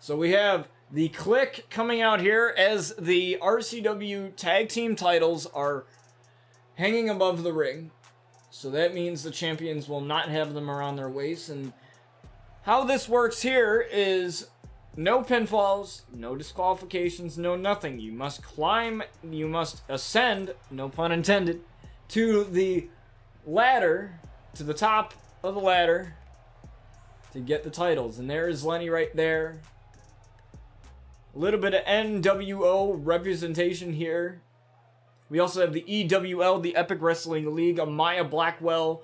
So we have the Click coming out here as the RCW tag team titles are hanging above the ring. So that means the champions will not have them around their waist. And how this works here is no pinfalls, no disqualifications, no nothing. You must climb, you must ascend, no pun intended, to the ladder, to the top of the ladder to get the titles. And there is Lenny right there. A little bit of NWO representation here. We also have the EWL, the Epic Wrestling League, Amaya Blackwell,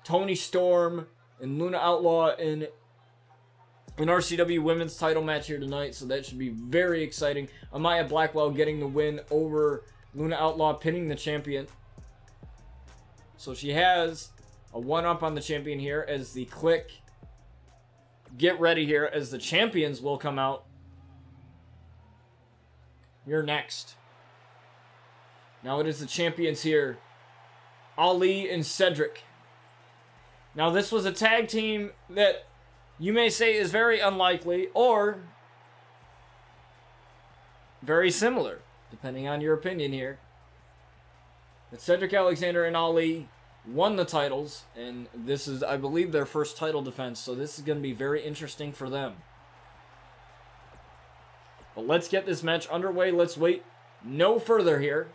Toni Storm, and Luna Outlaw in an RCW women's title match here tonight, so that should be very exciting. Amaya Blackwell getting the win over Luna Outlaw, pinning the champion. So she has a one-up on the champion here as the Click get ready here as the champions will come out. You're next. Now it is the champions here, Ali and Cedric. Now this was a tag team that you may say is very unlikely or very similar, depending on your opinion here. But Cedric Alexander and Ali won the titles, and this is, I believe, their first title defense, so this is going to be very interesting for them. But let's get this match underway. Let's wait no further here.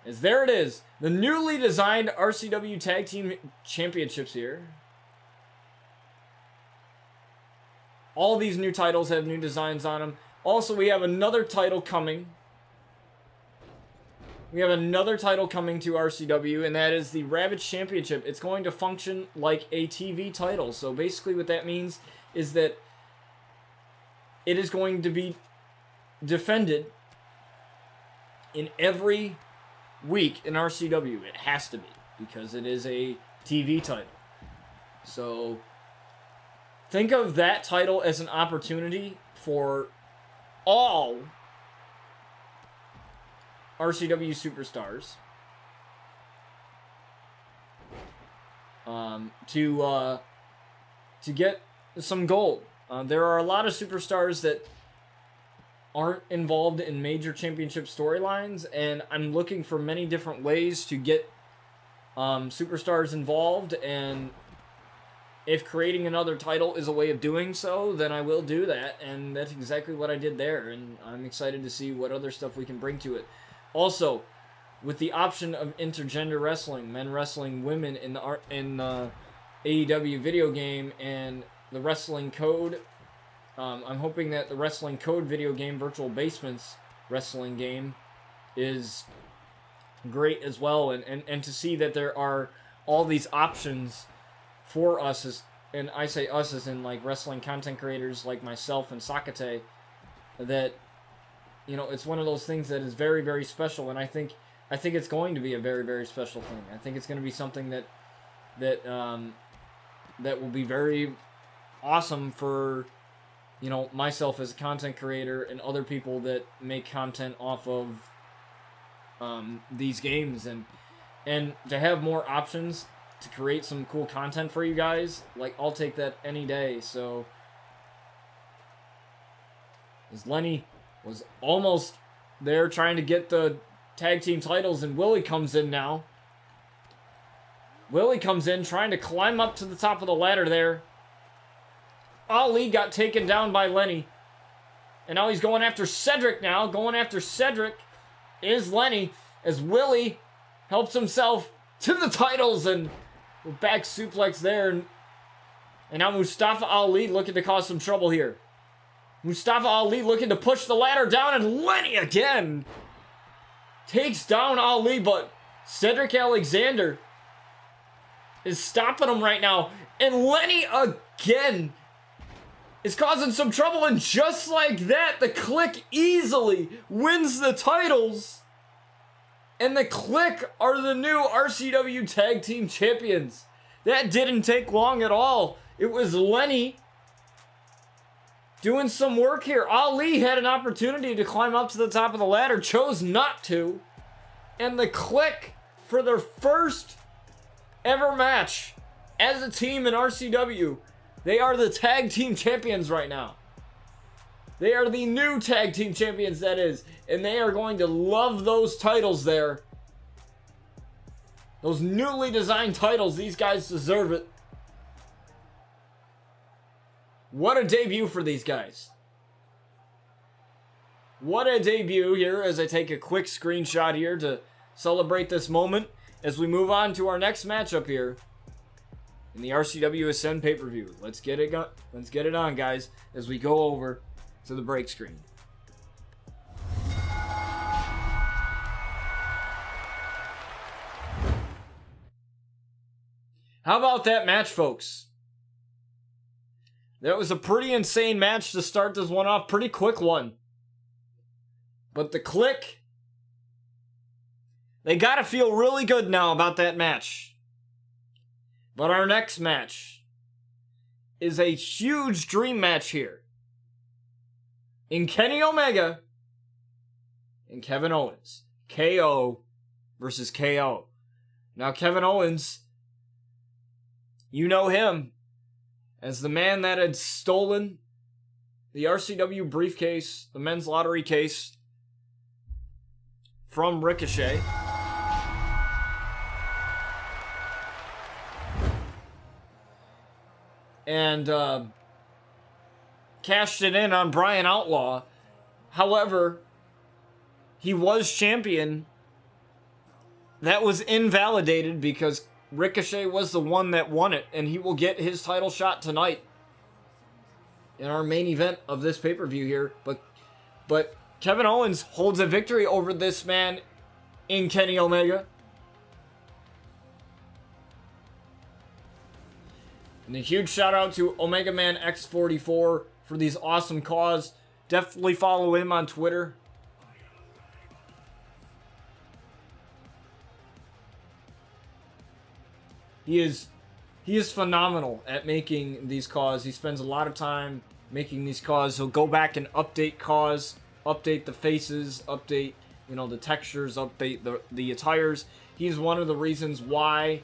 As there it is, the newly designed RCW Tag Team Championships here. All these new titles have new designs on them. Also, we have another title coming. We have another title coming to RCW, and that is the Ravage Championship. It's going to function like a TV title. So basically what that means is that it is going to be defended in every week in RCW. It has to be, because it is a TV title. So think of that title as an opportunity for all RCW superstars to get some gold. There are a lot of superstars that aren't involved in major championship storylines, and I'm looking for many different ways to get superstars involved, and if creating another title is a way of doing so, then I will do that, and that's exactly what I did there, and I'm excited to see what other stuff we can bring to it. Also, with the option of intergender wrestling, men wrestling women in the AEW video game and the Wrestling Code, I'm hoping that the Wrestling Code video game, Virtual Basements wrestling game, is great as well, and to see that there are all these options for us, as, and I say us as in like wrestling content creators like myself and Sakate, that, you know, it's one of those things that is very, very special, and I think it's going to be a very, very special thing. I think it's going to be something that will be very awesome for, you know, myself as a content creator and other people that make content off of these games, and to have more options to create some cool content for you guys, like, I'll take that any day. So as Lenny was almost there trying to get the tag team titles, and Willie comes in now. Willie comes in trying to climb up to the top of the ladder there. Ali got taken down by Lenny. And now he's going after Cedric now. Going after Cedric is Lenny, as Willie helps himself to the titles, and back suplex there. And now Mustafa Ali looking to cause some trouble here. Mustafa Ali looking to push the ladder down, and Lenny again takes down Ali, but Cedric Alexander is stopping him right now. And Lenny again is causing some trouble, and just like that, the Click easily wins the titles. And the Click are the new RCW Tag Team Champions. That didn't take long at all. It was Lenny doing some work here. Ali had an opportunity to climb up to the top of the ladder, chose not to. And the Click, for their first ever match as a team in RCW, They are the tag team champions right now. They are the new tag team champions, that is. And they are going to love those titles there. Those newly designed titles, these guys deserve it. What a debut for these guys. What a debut here as I take a quick screenshot here to celebrate this moment as we move on to our next matchup here in the RCW Ascend pay-per-view. Let's get it on, guys, as we go over to the break screen. How about that match, folks? That was a pretty insane match to start this one off. Pretty quick one. But the Click, they gotta feel really good now about that match. But our next match is a huge dream match here. In Kenny Omega and Kevin Owens. KO versus KO. Now Kevin Owens, you know him as the man that had stolen the RCW briefcase, the men's lottery case, from Ricochet. And cashed it in on Brian Outlaw. However, he was champion. That was invalidated because Ricochet was the one that won it, and he will get his title shot tonight in our main event of this pay-per-view here. But Kevin Owens holds a victory over this man in Kenny Omega. And a huge shout out to Omega Man X44 for these awesome cause. Definitely follow him on Twitter. He is phenomenal at making these cause. He spends a lot of time making these cause. He'll go back and update cause, update the faces, update, you know, the textures, update the attires. He's one of the reasons why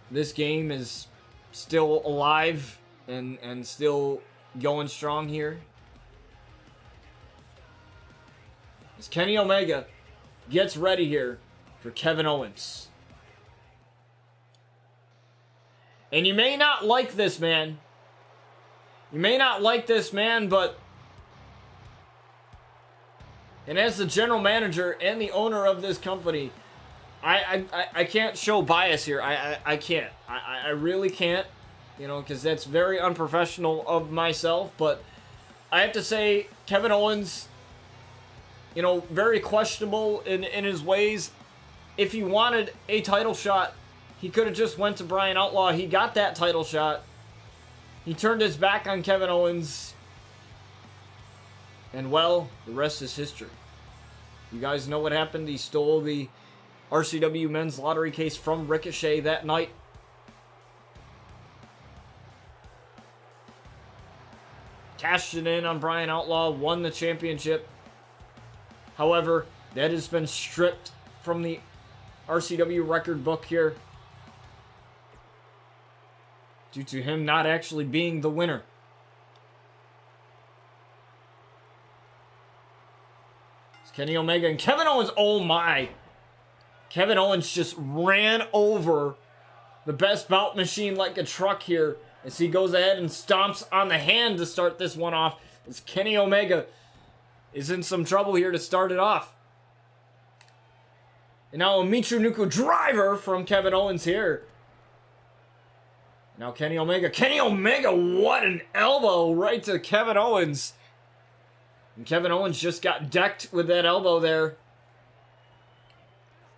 this game is still alive and still going strong here. As Kenny Omega gets ready here for Kevin Owens. And you may not like this man. You may not like this man, but... And as the general manager and the owner of this company, I can't show bias here. I can't. I really can't. You know, because that's very unprofessional of myself. But I have to say, Kevin Owens, you know, very questionable in his ways. If he wanted a title shot, he could have just went to Brian Outlaw. He got that title shot. He turned his back on Kevin Owens. And, well, the rest is history. You guys know what happened. He stole the RCW men's lottery case from Ricochet that night. Cashed it in on Brian Outlaw. Won the championship. However, that has been stripped from the RCW record book here, due to him not actually being the winner. It's Kenny Omega and Kevin Owens. Oh my. Kevin Owens just ran over the Best Bout machine like a truck here as he goes ahead and stomps on the hand to start this one off. As Kenny Omega is in some trouble here to start it off. And now a Michinoku driver from Kevin Owens here. Now Kenny Omega. Kenny Omega, what an elbow right to Kevin Owens. And Kevin Owens just got decked with that elbow there.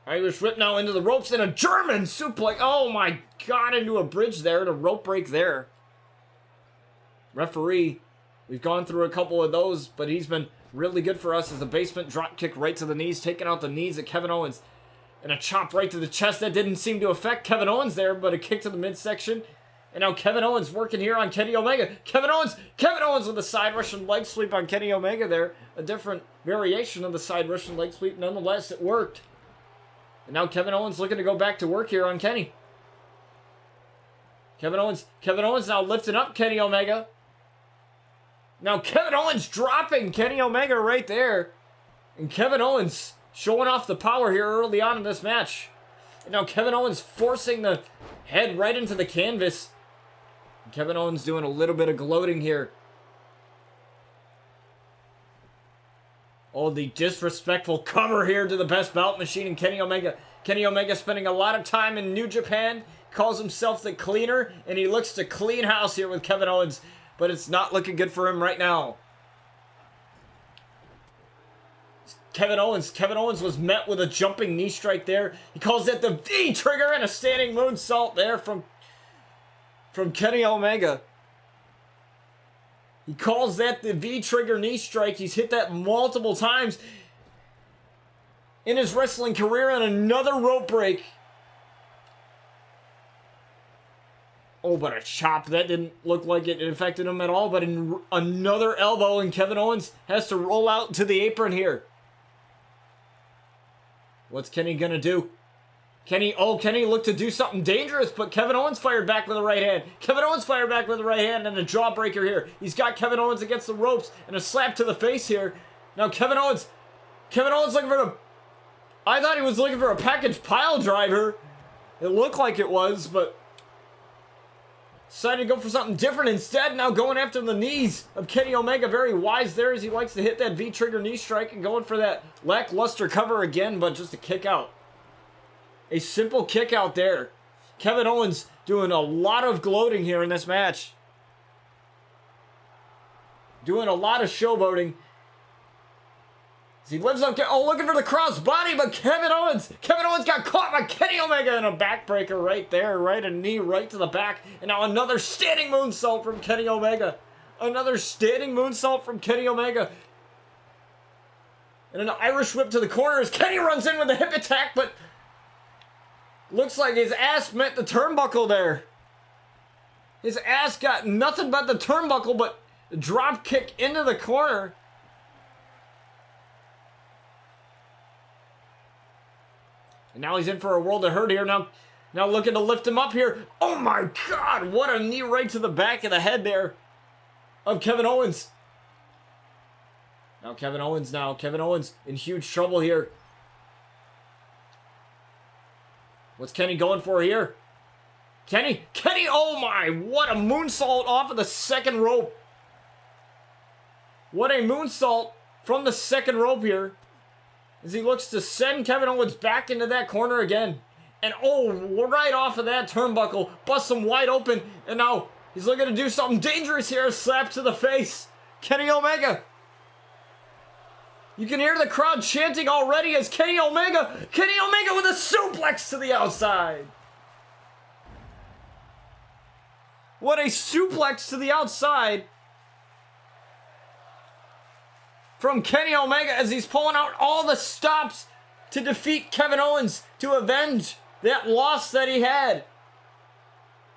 Irish whip now into the ropes and a German suplex. Oh my God, into a bridge there and a rope break there. Referee, we've gone through a couple of those, but he's been really good for us as the basement drop kick right to the knees, taking out the knees of Kevin Owens. And a chop right to the chest that didn't seem to affect Kevin Owens there, but a kick to the midsection. And now Kevin Owens working here on Kenny Omega. Kevin Owens with a side Russian leg sweep on Kenny Omega there. A different variation of the side Russian leg sweep. Nonetheless, it worked. And now Kevin Owens looking to go back to work here on Kenny. Kevin Owens now lifting up Kenny Omega. Now Kevin Owens dropping Kenny Omega right there. And Kevin Owens showing off the power here early on in this match. And now Kevin Owens forcing the head right into the canvas. And Kevin Owens doing a little bit of gloating here. Oh, the disrespectful cover here to the Best Bout Machine and Kenny Omega. Kenny Omega spending a lot of time in New Japan. Calls himself the cleaner. And he looks to clean house here with Kevin Owens. But it's not looking good for him right now. Kevin Owens was met with a jumping knee strike there. He calls that the V-trigger and a standing moonsault there from Kenny Omega. He calls that the V-trigger knee strike. He's hit that multiple times in his wrestling career, and another rope break. Oh, but a chop. That didn't look like it affected him at all, but another elbow, and Kevin Owens has to roll out to the apron here. What's Kenny gonna do? Kenny looked to do something dangerous, but Kevin Owens fired back with a right hand. Kevin Owens fired back with a right hand and a jawbreaker here. He's got Kevin Owens against the ropes and a slap to the face here. Now Kevin Owens looking for I thought he was looking for a package pile driver. It looked like it was, but decided to go for something different instead. Now going after the knees of Kenny Omega. Very wise there as he likes to hit that V-trigger knee strike and going for that lackluster cover again, but just a kick out. A simple kick out there. Kevin Owens doing a lot of gloating here in this match. Doing a lot of showboating. As he lives up, looking for the crossbody, but Kevin Owens got caught by Kenny Omega in a backbreaker right there, right a knee right to the back, and now another standing moonsault from Kenny Omega. Another standing moonsault from Kenny Omega. And an Irish whip to the corner as Kenny runs in with a hip attack, but looks like his ass met the turnbuckle there. His ass got nothing but the turnbuckle, but a drop kick into the corner. And now he's in for a world of hurt here. Now looking to lift him up here. Oh my God, what a knee right to the back of the head there of Kevin Owens. Kevin Owens in huge trouble here. What's Kenny going for here? Kenny, oh my, what a moonsault off of the second rope. What a moonsault from the second rope here. As he looks to send Kevin Owens back into that corner again. And right off of that turnbuckle, busts him wide open. And now he's looking to do something dangerous here. A slap to the face. Kenny Omega. You can hear the crowd chanting already as Kenny Omega with a suplex to the outside. What a suplex to the outside from Kenny Omega as he's pulling out all the stops to defeat Kevin Owens, to avenge that loss that he had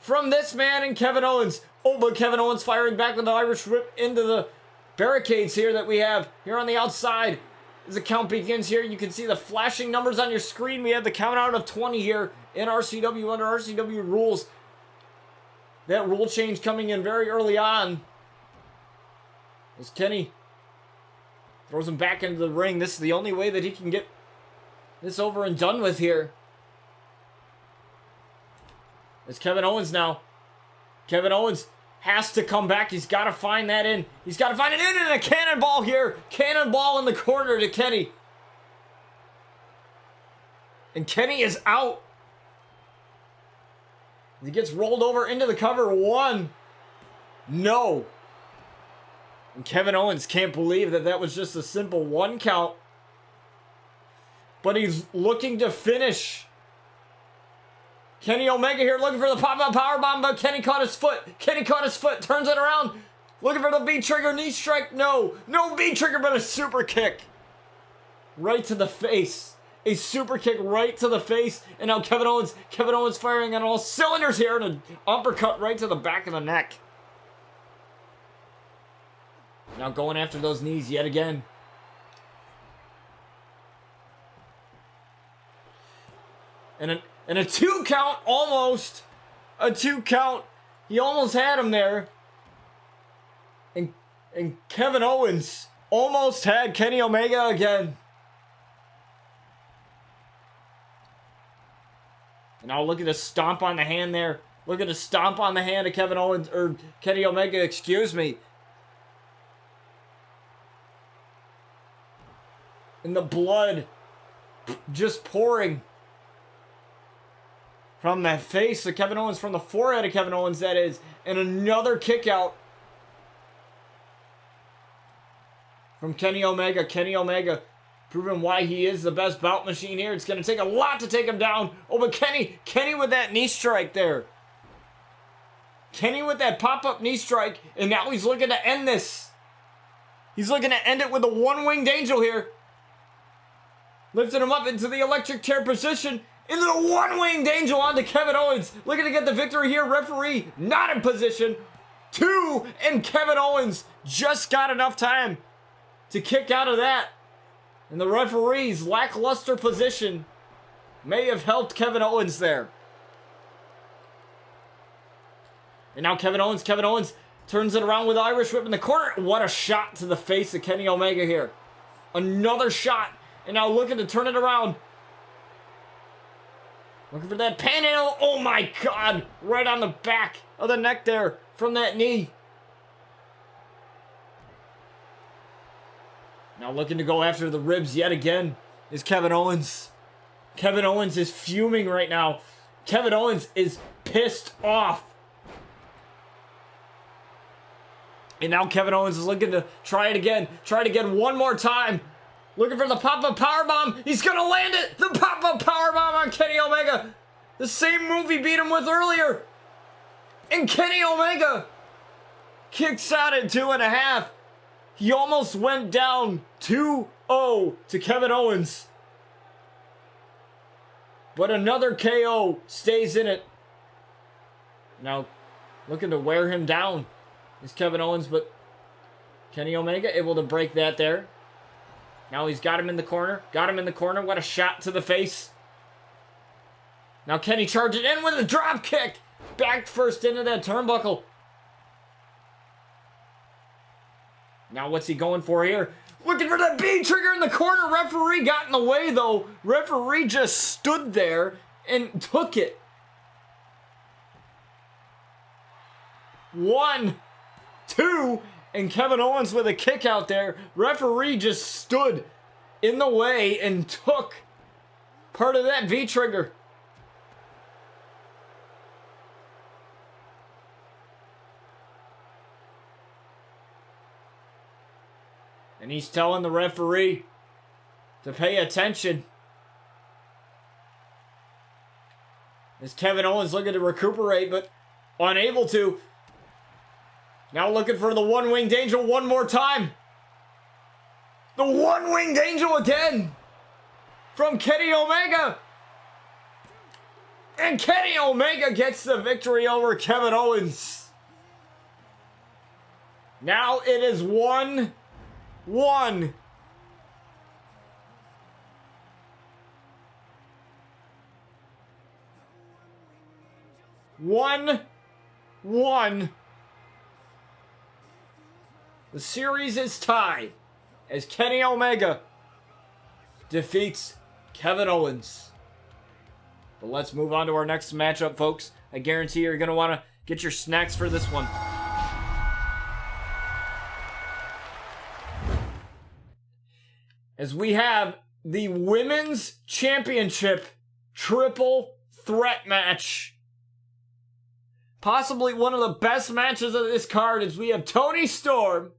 from this man and Kevin Owens. Oh, but Kevin Owens firing back with the Irish whip into the barricades here that we have here on the outside. As the count begins here, you can see the flashing numbers on your screen. We have the count out of 20 here in RCW under RCW rules. That rule change coming in very early on. As Kenny throws him back into the ring. This is the only way that he can get this over and done with here. It's Kevin Owens now. Kevin Owens has to come back. He's got to find that in. He's got to find it in, and a cannonball here. Cannonball in the corner to Kenny. And Kenny is out. He gets rolled over into the cover. One. No. And Kevin Owens can't believe that was just a simple one count. But he's looking to finish. Kenny Omega here looking for the pop-up powerbomb, but Kenny caught his foot. Turns it around. Looking for the V-trigger knee strike. No V-trigger, but a super kick. Right to the face. A super kick right to the face. And now Kevin Owens firing on all cylinders here, and an uppercut right to the back of the neck. Now going after those knees yet again. And a 2 count almost A 2 count. He almost had him there. And Kevin Owens almost had Kenny Omega again. And now look at the stomp on the hand there. Look at the stomp on the hand of Kevin Owens, or Kenny Omega, excuse me. And the blood just pouring from that face of Kevin Owens, from the forehead of Kevin Owens, that is. And another kick out from Kenny Omega. Kenny Omega proving why he is the best bout machine here. It's going to take a lot to take him down. Oh, but Kenny with that knee strike there. Kenny with that pop-up knee strike, and now he's looking to end this. He's looking to end it with a one-winged angel here. Lifting him up into the electric chair position. Into the one-winged angel onto Kevin Owens. Looking to get the victory here. Referee not in position. 2, and Kevin Owens just got enough time to kick out of that. And the referee's lackluster position may have helped Kevin Owens there. And now Kevin Owens turns it around with Irish Whip in the corner. What a shot to the face of Kenny Omega here. Another shot. And now looking to turn it around. Looking for that panhandle. Oh my God. Right on the back of the neck there from that knee. Now looking to go after the ribs yet again is Kevin Owens. Kevin Owens is fuming right now. Kevin Owens is pissed off. And now Kevin Owens is looking to try it again. Try it again one more time. Looking for the pop-up powerbomb. He's going to land it. The pop-up powerbomb on Kenny Omega. The same move he beat him with earlier. And Kenny Omega kicks out at 2.5. He almost went down 2-0 to Kevin Owens. But another KO stays in it. Now looking to wear him down is Kevin Owens, but Kenny Omega able to break that there. Now he's got him in the corner. Got him in the corner. What a shot to the face. Now Kenny charging in with a drop kick. Back first into that turnbuckle. Now what's he going for here? Looking for that B trigger in the corner. Referee got in the way though. Referee just stood there and took it. 1, 2, and Kevin Owens with a kick out there. Referee just stood in the way and took part of that V trigger. And he's telling the referee to pay attention. As Kevin Owens looking to recuperate, but unable to. Now looking for the one-winged angel one more time. The one-winged angel again. From Kenny Omega. And Kenny Omega gets the victory over Kevin Owens. Now it is 1-1. 1-1. The series is tied as Kenny Omega defeats Kevin Owens. But let's move on to our next matchup, folks. I guarantee you're going to want to get your snacks for this one. As we have the Women's Championship Triple Threat match. Possibly one of the best matches of this card, as we have Toni Storm,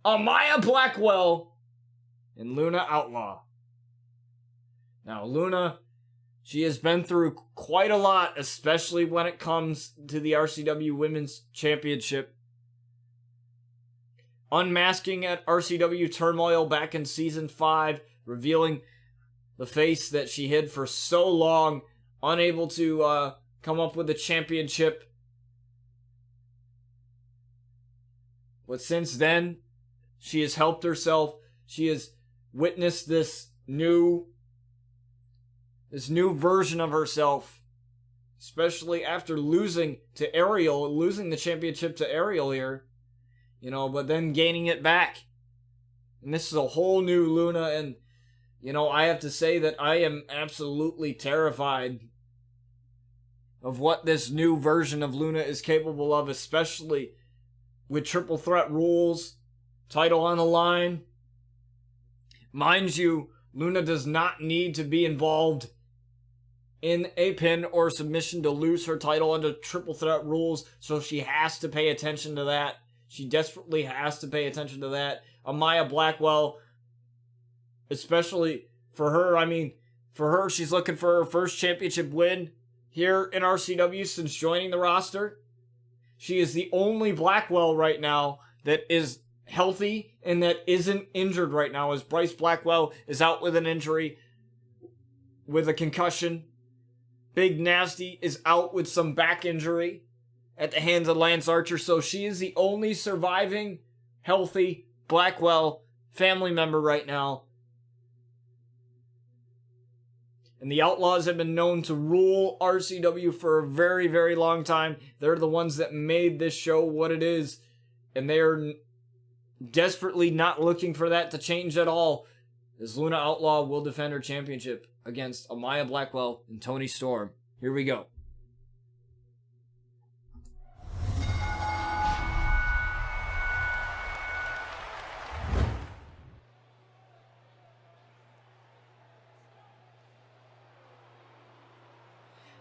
Amaya Blackwell, and Luna Outlaw. Now, Luna, she has been through quite a lot, especially when it comes to the RCW Women's Championship. Unmasking at RCW Turmoil back in Season 5, revealing the face that she hid for so long, unable to come up with a championship. But since then, she has helped herself. She has witnessed this new version of herself. especially after losing to Ariel, losing the championship to Ariel here, you know, but then gaining it back. And this is a whole new Luna, and, you know, I have to say that I am absolutely terrified of what this new version of Luna is capable of, especially with triple threat rules, title on the line. Mind you, Luna does not need to be involved in a pin or submission to lose her title under triple threat rules, so she has to pay attention to that. She desperately has to pay attention to that. Amaya Blackwell, especially for her, I mean, for her, she's looking for her first championship win here in RCW since joining the roster. She is the only Blackwell right now that is healthy and that isn't injured right now, as Bryce Blackwell is out with an injury, with a concussion. Big Nasty is out with some back injury at the hands of Lance Archer, so she is the only surviving healthy Blackwell family member right now. And the Outlaws have been known to rule RCW for a very, very long time. They're the ones that made this show what it is. And they are desperately not looking for that to change at all, as Luna Outlaw will defend her championship against Amaya Blackwell and Toni Storm. Here we go.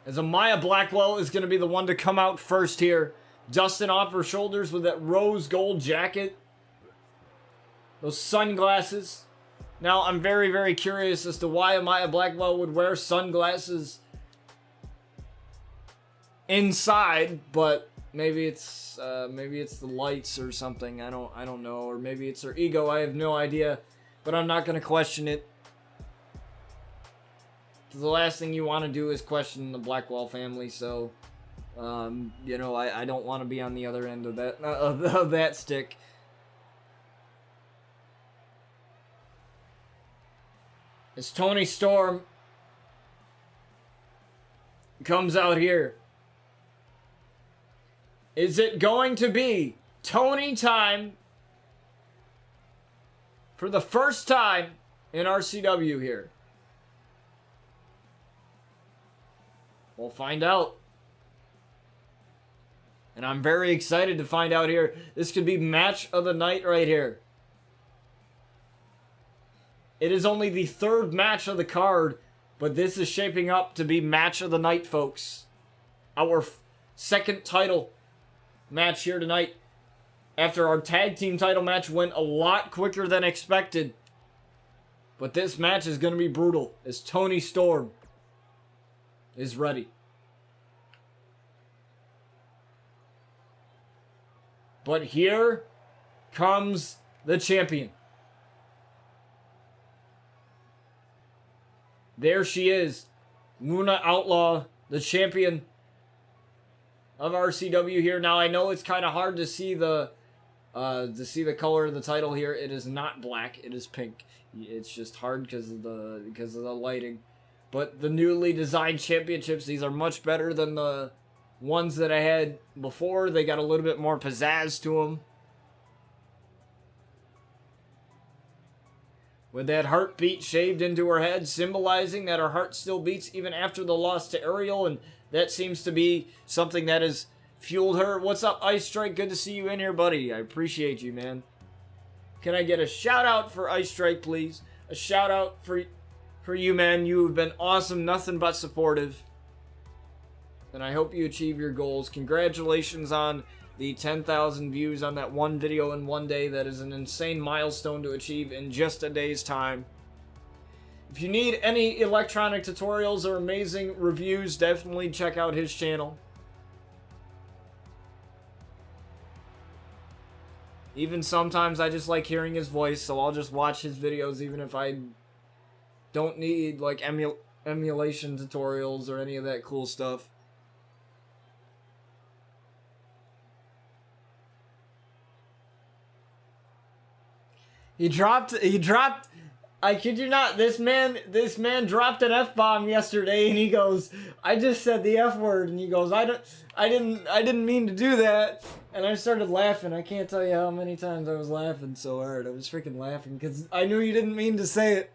As Amaya Blackwell is going to be the one to come out first here, dusting off her shoulders with that rose gold jacket, those sunglasses. Now, I'm very, very curious as to why Amaya Blackwell would wear sunglasses inside, but maybe it's the lights or something. I don't know, or maybe it's her ego. I have no idea, but I'm not going to question it. The last thing you want to do is question the Blackwell family, so you know, I don't want to be on the other end of that of that stick. As Toni Storm comes out here, is it going to be Toni time for the first time in RCW here? We'll find out. And I'm very excited to find out here. This could be match of the night right here. It is only the third match of the card, but this is shaping up to be match of the night, folks. Our second title match here tonight. After our tag team title match went a lot quicker than expected. But this match is going to be brutal, as Toni Storm is ready. But here comes the champion. There she is, Luna Outlaw, the champion of RCW here. Now I know it's kind of hard to see the color of the title here. It is not black; it is pink. It's just hard because of the lighting. But the newly designed championships, these are much better than the ones that I had before. They got a little bit more pizzazz to them. With that heartbeat shaved into her head, symbolizing that her heart still beats even after the loss to Ariel, and that seems to be something that has fueled her. What's up, Ice Strike? Good to see you in here, buddy. I appreciate you, man. Can I get a shout out for Ice Strike, please? A shout out for you, man. You have been awesome, nothing but supportive. And I hope you achieve your goals. Congratulations on the 10,000 views on that one video in one day. That is an insane milestone to achieve in just a day's time. If you need any electronic tutorials or amazing reviews, definitely check out his channel. Even sometimes I just like hearing his voice, so I'll just watch his videos even if I don't need like emulation tutorials or any of that cool stuff. He dropped I kid you not, this man dropped an F-bomb yesterday, and he goes, I just said the F word, and he goes, I didn't mean to do that. And I started laughing. I can't tell you how many times I was laughing so hard. I was freaking laughing because I knew you didn't mean to say it,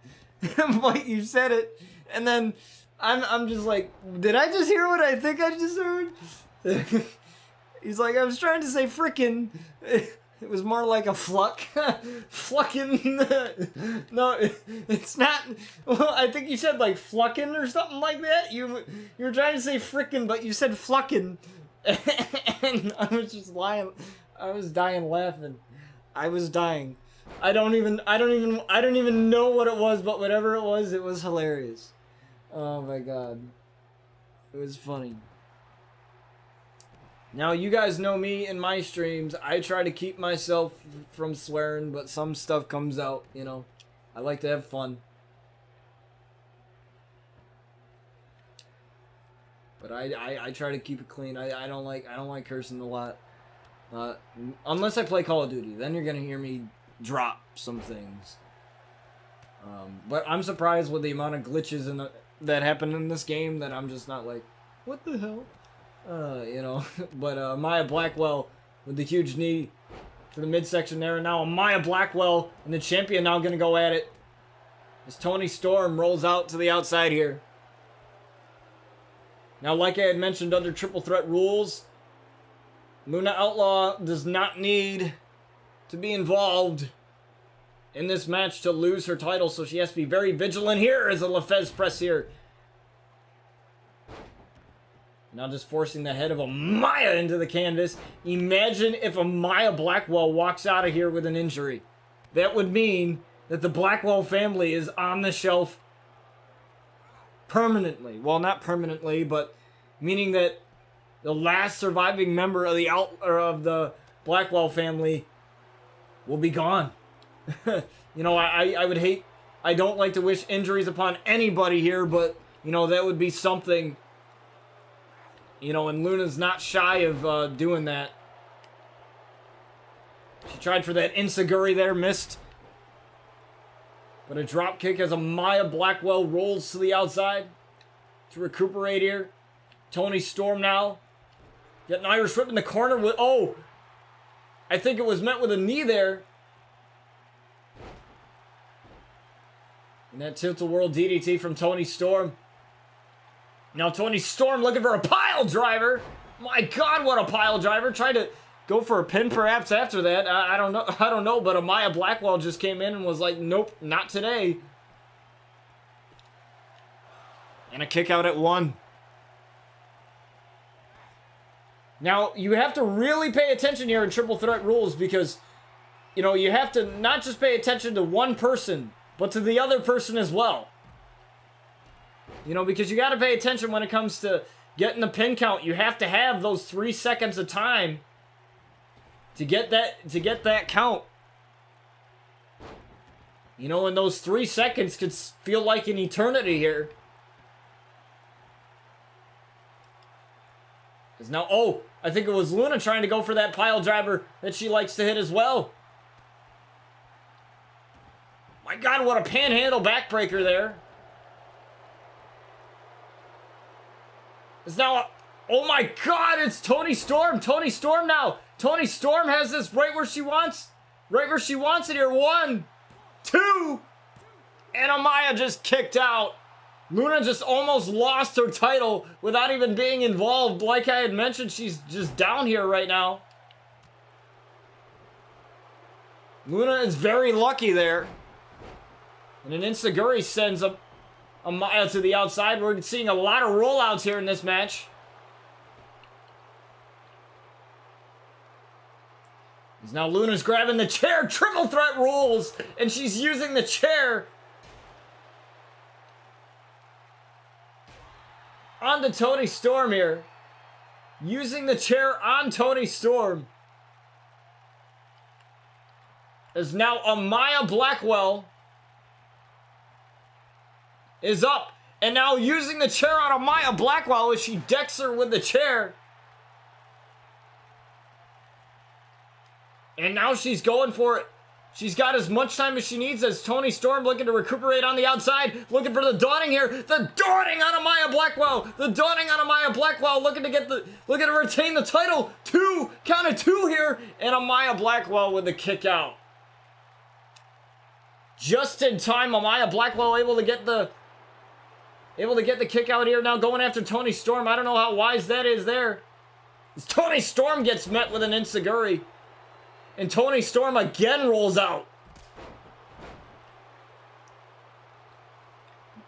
but you said it. And then I'm just like, did I just hear what I think I just heard? He's like, I was trying to say frickin'. It was more like a fluck. Fluckin'. No, it's not. Well, I think you said like fluckin' or something like that. You were trying to say frickin', but you said fluckin'. And I was just lying. I was dying laughing. I was dying. I don't even know what it was, but whatever it was hilarious. Oh my god. It was funny. Now, you guys know me in my streams. I try to keep myself from swearing, but some stuff comes out, you know. I like to have fun. But I try to keep it clean. I don't like cursing a lot. Unless I play Call of Duty. Then you're going to hear me drop some things. But I'm surprised with the amount of glitches that happen in this game that I'm just not like, what the hell? You know, but Maya Blackwell with the huge knee to the midsection there, and now Maya Blackwell and the champion now going to go at it as Toni Storm rolls out to the outside here. Now, like I had mentioned under triple threat rules, Luna Outlaw does not need to be involved in this match to lose her title, so she has to be very vigilant here as a Lefez press here. Now just forcing the head of a Maya into the canvas. Imagine if a Maya Blackwell walks out of here with an injury. That would mean that the Blackwell family is on the shelf permanently. Well, not permanently, but meaning that the last surviving member of the Blackwell family will be gone. You know, I would hate... I don't like to wish injuries upon anybody here, but, you know, that would be something... You know, and Luna's not shy of doing that. She tried for that Insaguri there, missed. But a drop kick as a Maya Blackwell rolls to the outside to recuperate here. Toni Storm now. Get an Irish whip in the corner with... Oh! I think it was met with a knee there. And that tilt-a-whirl DDT from Toni Storm. Now Toni Storm looking for a pile driver. My God, what a pile driver! Tried to go for a pin perhaps after that. I don't know. But a Maya Blackwell just came in and was like, nope, not today. And a kick out at 1. Now you have to really pay attention here in triple threat rules because, you know, you have to not just pay attention to one person, but to the other person as well. You know, because you got to pay attention when it comes to getting the pin count. You have to have those 3 seconds of time to get that count. You know, and those 3 seconds could feel like an eternity here. Because now, oh, I think it was Luna trying to go for that pile driver that she likes to hit as well. My God, what a panhandle backbreaker there. It's now, oh my God, it's Toni Storm. Toni Storm now. Toni Storm has this right where she wants it here. 1, 2, and Amaya just kicked out. Luna just almost lost her title without even being involved. Like I had mentioned, she's just down here right now. Luna is very lucky there. And an Insaguri sends Amaya to the outside. We're seeing a lot of rollouts here in this match. Now Luna's grabbing the chair. Triple threat rules. And she's using the chair on to Toni Storm here. Using the chair on Toni Storm. As now Amaya Blackwell is up. And now using the chair on Amaya Blackwell as she decks her with the chair. And now she's going for it. She's got as much time as she needs as Toni Storm looking to recuperate on the outside. Looking for the dawning here. The dawning on Amaya Blackwell. The dawning on Amaya Blackwell looking to retain the title. Count of two here. And Amaya Blackwell with the kick out. Just in time, Amaya Blackwell able to get the kick out here. Now going after Toni Storm. I don't know how wise that is there. As Toni Storm gets met with an enziguri. And Toni Storm again rolls out.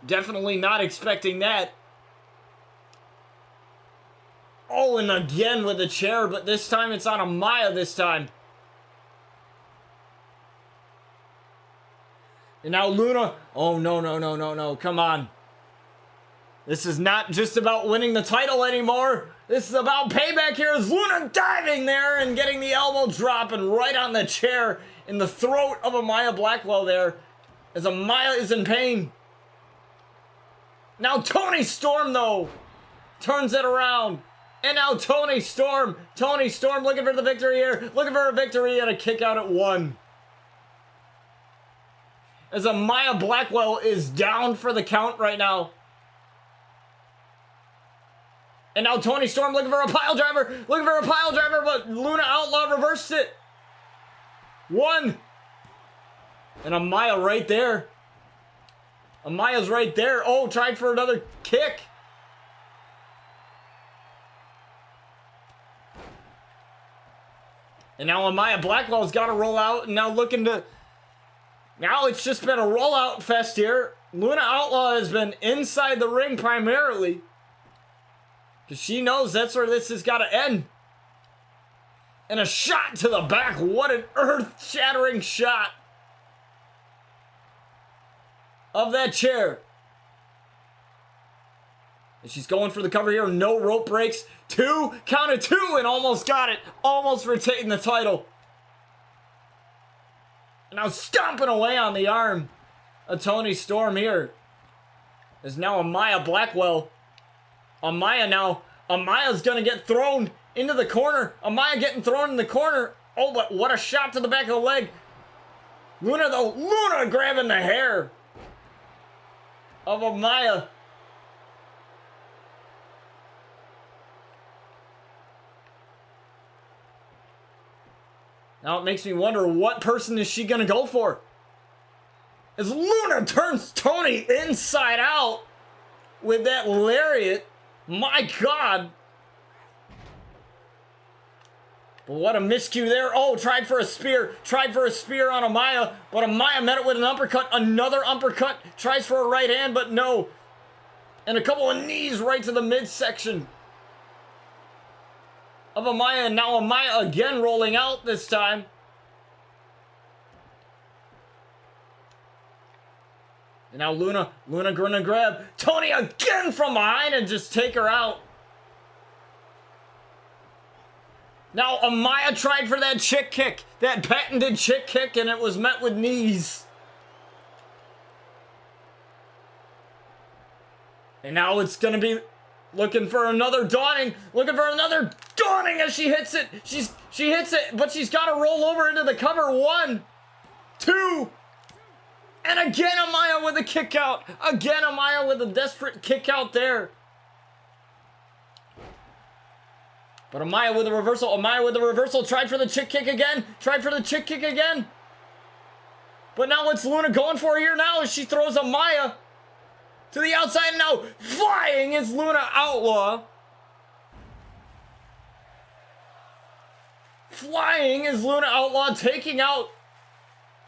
Definitely not expecting that. Oh, and again with the chair, but this time it's on Amaya this time. And now Luna. Oh, no. Come on. This is not just about winning the title anymore. This is about payback here as Luna diving there and getting the elbow drop and right on the chair in the throat of Amaya Blackwell there as Amaya is in pain. Now Toni Storm though turns it around. And now Toni Storm looking for the victory here. Looking for a victory and a kick out at 1. As Amaya Blackwell is down for the count right now. And now Toni Storm looking for a pile driver. But Luna Outlaw reversed it. 1. And Amaya right there. Amaya's right there. Oh, tried for another kick. And now Amaya Blackwell's got to roll out. And now now it's just been a rollout fest here. Luna Outlaw has been inside the ring primarily. Because she knows that's where this has got to end. And a shot to the back. What an earth-shattering shot of that chair. And she's going for the cover here. No rope breaks. 2. Count of 2 and almost got it. Almost retained the title. And now stomping away on the arm of Toni Storm here. Is now Amaya Blackwell. Amaya's gonna get thrown into the corner. Amaya getting thrown in the corner. Oh, but what a shot to the back of the leg. Luna though, Luna grabbing the hair of Amaya. Now it makes me wonder what person is she gonna go for? As Luna turns Toni inside out with that lariat. My God. But what a miscue there. Oh, tried for a spear on Amaya. But Amaya met it with an uppercut. Another uppercut. Tries for a right hand, but no. And a couple of knees right to the midsection of Amaya. And now Amaya again rolling out this time. And now Luna gonna grab Toni again from behind and just take her out. Now Amaya tried for that chick kick, that patented chick kick, and it was met with knees. And now it's gonna be looking for another dawning, as she hits it. She hits it, but she's got to roll over into the cover. 1, 2. And again, Amaya with a kick out. Again, Amaya with a desperate kick out there. But Amaya with a reversal. Tried for the chick kick again. But now what's Luna going for here now as she throws Amaya to the outside. Now flying is Luna Outlaw. Taking out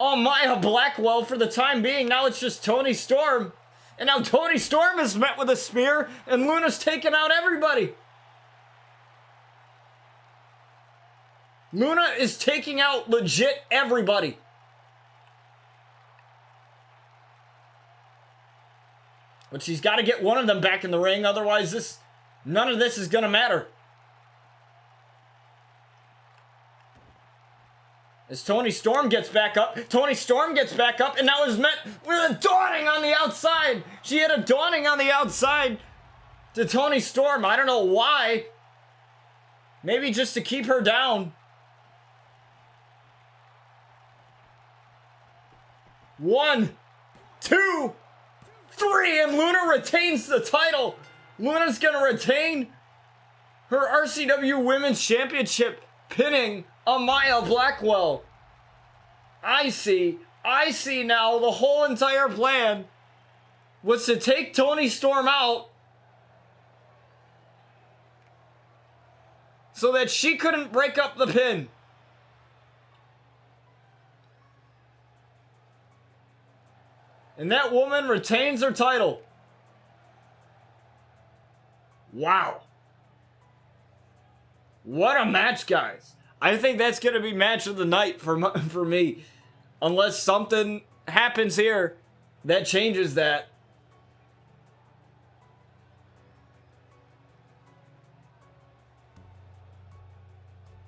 Amaya Blackwell for the time being. Now it's just Toni Storm. And now Toni Storm is met with a spear, and Luna's taking out everybody. Luna is taking out legit everybody. But she's got to get one of them back in the ring, otherwise none of this is going to matter. As Toni Storm gets back up, and now is met with a dawning on the outside. She had a dawning on the outside to Toni Storm. I don't know why. Maybe just to keep her down. 1, 2, 3, and Luna retains the title. Luna's gonna retain her RCW Women's Championship, pinning Amaya Blackwell. I see now the whole entire plan was to take Toni Storm out so that she couldn't break up the pin. And that woman retains her title. Wow. What a match, guys. I think that's going to be match of the night for me. Unless something happens here that changes that.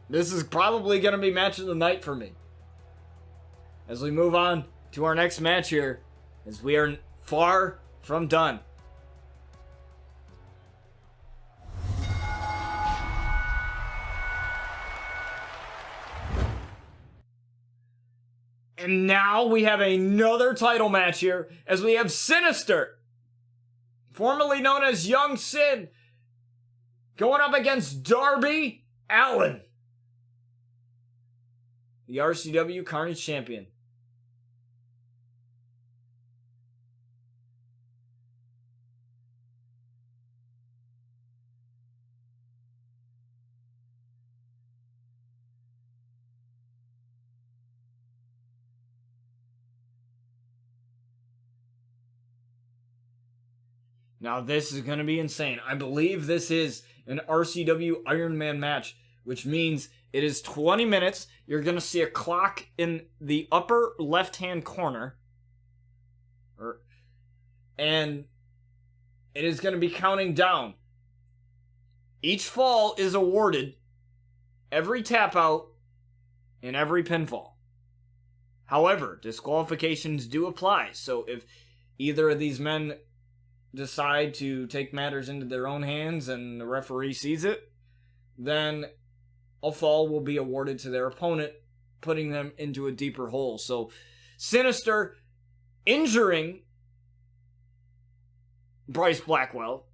This is probably going to be match of the night for me. As we move on to our next match here, as we are far from done. And now we have another title match here, as we have Sinister, formerly known as Young Sid, going up against Darby Allin, the RCW Carnage Champion. Now this is going to be insane. I believe this is an RCW Iron Man match, which means it is 20 minutes. You're going to see a clock in the upper left-hand corner. And it is going to be counting down. Each fall is awarded every tap out and every pinfall. However, disqualifications do apply. So if either of these men decide to take matters into their own hands and the referee sees it, then a fall will be awarded to their opponent, putting them into a deeper hole. So Sinister injuring Bryce Blackwell,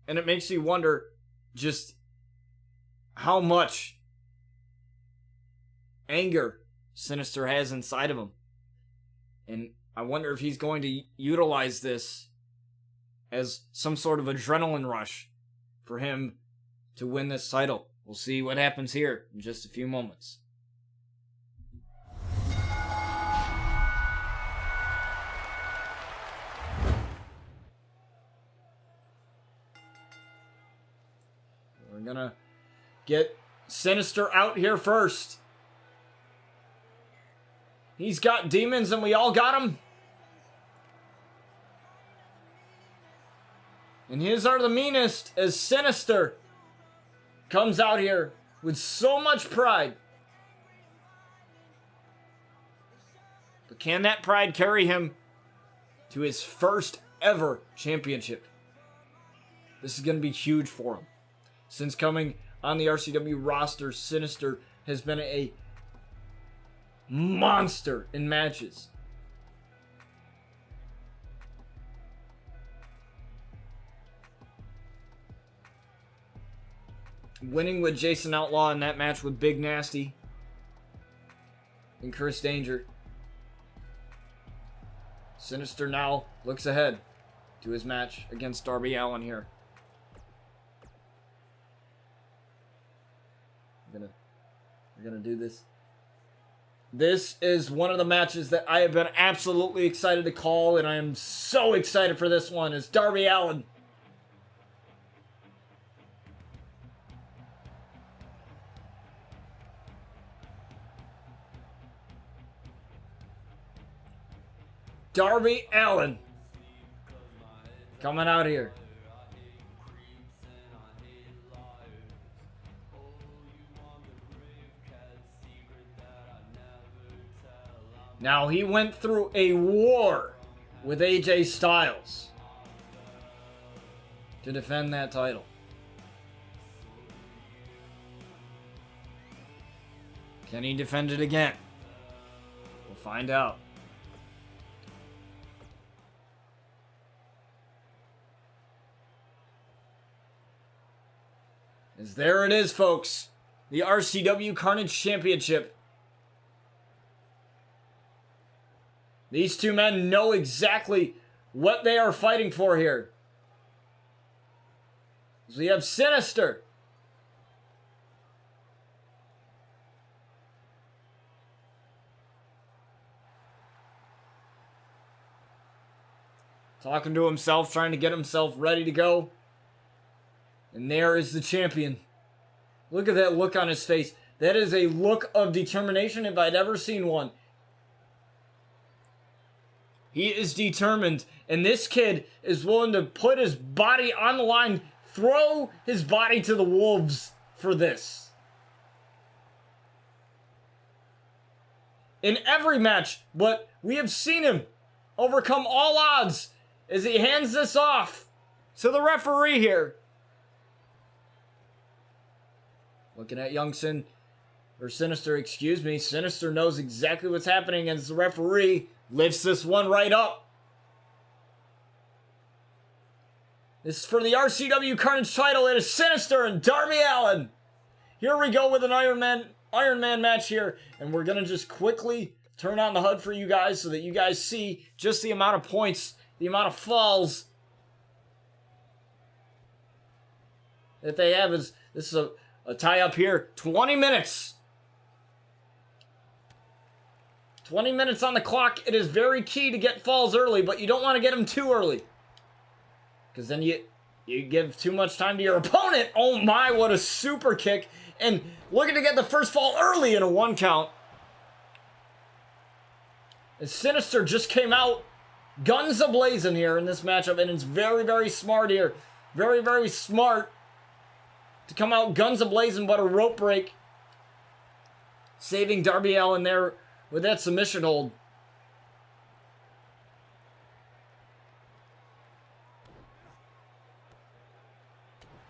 and it makes you wonder just how much anger Sinister has inside of him. And I wonder if he's going to utilize this as some sort of adrenaline rush for him to win this title. We'll see what happens here in just a few moments. We're gonna get Sinister out here first. He's got demons and we all got them. And his are the meanest, as Sinister comes out here with so much pride. But can that pride carry him to his first ever championship? This is going to be huge for him. Since coming on the RCW roster, Sinister has been a monster in matches. Winning with Jason Outlaw in that match with Big Nasty and Chris Danger. Sinister now looks ahead to his match against Darby Allin here. We're gonna do this. This is one of the matches that I have been absolutely excited to call, and I am so excited for this one. It's Darby Allin. Darby Allin coming out here. Now, he went through a war with AJ Styles to defend that title. Can he defend it again? We'll find out. As there it is, folks. The RCW Carnage Championship. These two men know exactly what they are fighting for here. So we have Sinister. Talking to himself, trying to get himself ready to go. And there is the champion. Look at that look on his face. That is a look of determination if I'd ever seen one. He is determined. And this kid is willing to put his body on the line, throw his body to the wolves for this. In every match, but we have seen him overcome all odds as he hands this off to the referee here. Looking at Sinister, excuse me. Sinister knows exactly what's happening as the referee lifts this one right up. This is for the RCW Carnage title. It is Sinister and Darby Allin. Here we go with an Iron Man match here. And we're going to just quickly turn on the HUD for you guys so that you guys see just the amount of points, the amount of falls that they have. This is a tie-up here. 20 minutes. 20 minutes on the clock. It is very key to get falls early, but you don't want to get them too early. Because then you give too much time to your opponent. Oh my, what a super kick. And looking to get the first fall early in a 1 count. And Sinister just came out guns a-blazing here in this matchup. And it's very, very smart here. Very, very smart to come out guns a-blazing, but a rope break. Saving Darby Allin there with that submission hold.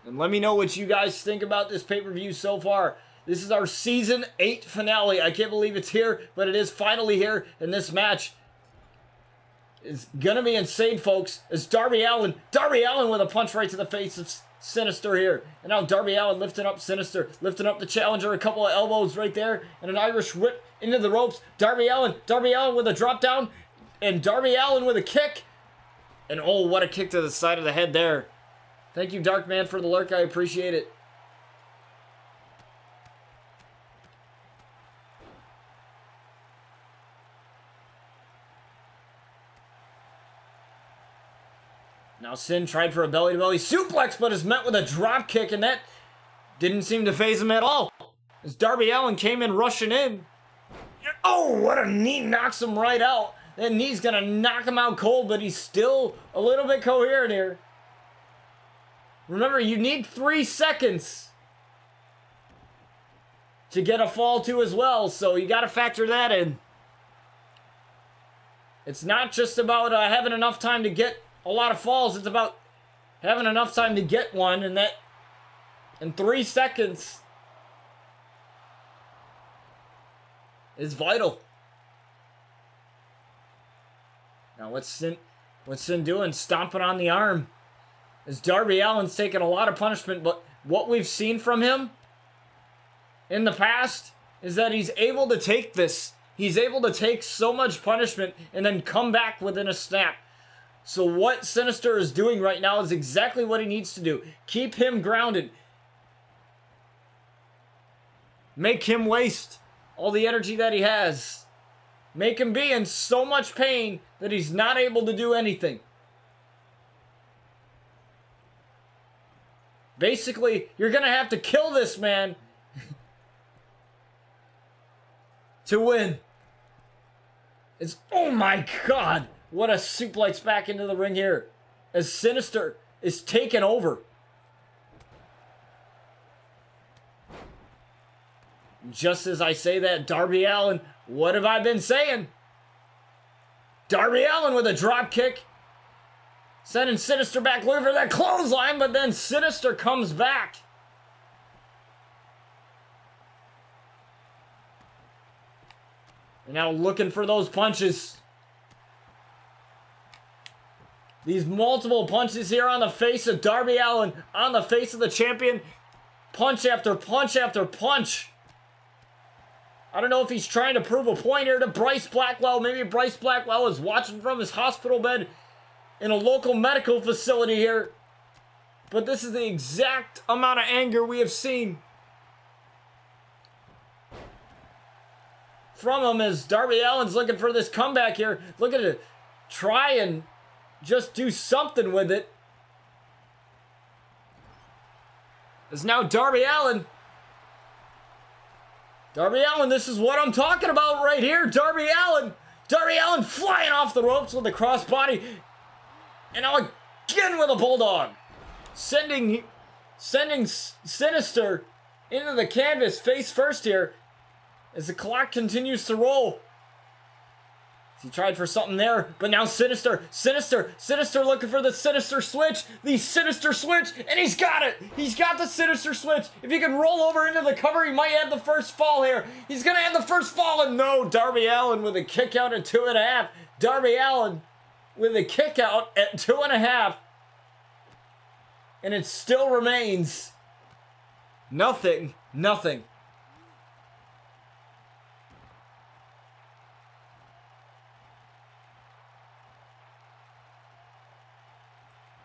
And let me know what you guys think about this pay-per-view so far. This is our Season 8 finale. I can't believe it's here, but it is finally here. And this match is going to be insane, folks. As Darby Allin with a punch right to the face of Sinister here. And now Darby Allin lifting up Sinister, lifting up the challenger, a couple of elbows right there, and an Irish whip into the ropes. Darby Allin with a drop down, and Darby Allin with a kick. And oh, what a kick to the side of the head there. Thank you, Darkman, for the lurk. I appreciate it. Now Sin tried for a belly-to-belly suplex, but is met with a drop kick, and that didn't seem to faze him at all. As Darby Allin came in rushing in. Oh, what a knee, knocks him right out. That knee's gonna knock him out cold, but he's still a little bit coherent here. Remember, you need 3 seconds to get a fall to as well, so you gotta factor that in. It's not just about having enough time to get a lot of falls, it's about having enough time to get one, and that in 3 seconds is vital. Now what's Sin doing? Stomping on the arm. As Darby Allin's taking a lot of punishment, but what we've seen from him in the past is that he's able to take this. He's able to take so much punishment and then come back within a snap. So what Sinister is doing right now is exactly what he needs to do. Keep him grounded. Make him waste all the energy that he has. Make him be in so much pain that he's not able to do anything. Basically, you're going to have to kill this man to win. It's, oh my God, what a suplex back into the ring here. As Sinister is taken over. Just as I say that, Darby Allin, what have I been saying? Darby Allin with a drop kick. Sending Sinister back, looking for that clothesline, but then Sinister comes back. And now looking for those punches. These multiple punches here on the face of Darby Allin, on the face of the champion. Punch after punch after punch. I don't know if he's trying to prove a point here to Bryce Blackwell. Maybe Bryce Blackwell is watching from his hospital bed in a local medical facility here. But this is the exact amount of anger we have seen from him as Darby Allin's looking for this comeback here. Looking to try and just do something with it. As now Darby Allin. Darby Allin, this is what I'm talking about right here. Darby Allin. Darby Allin flying off the ropes with a crossbody. And now again with a bulldog. Sending Sinister into the canvas face first here. As the clock continues to roll. He tried for something there, but now Sinister looking for the Sinister switch, and he's got it! He's got the Sinister switch! If he can roll over into the cover, he might have the first fall here. He's gonna have the first fall, and no, Darby Allin with a kick out at 2.5. Darby Allin with a kick out at 2.5. And it still remains nothing.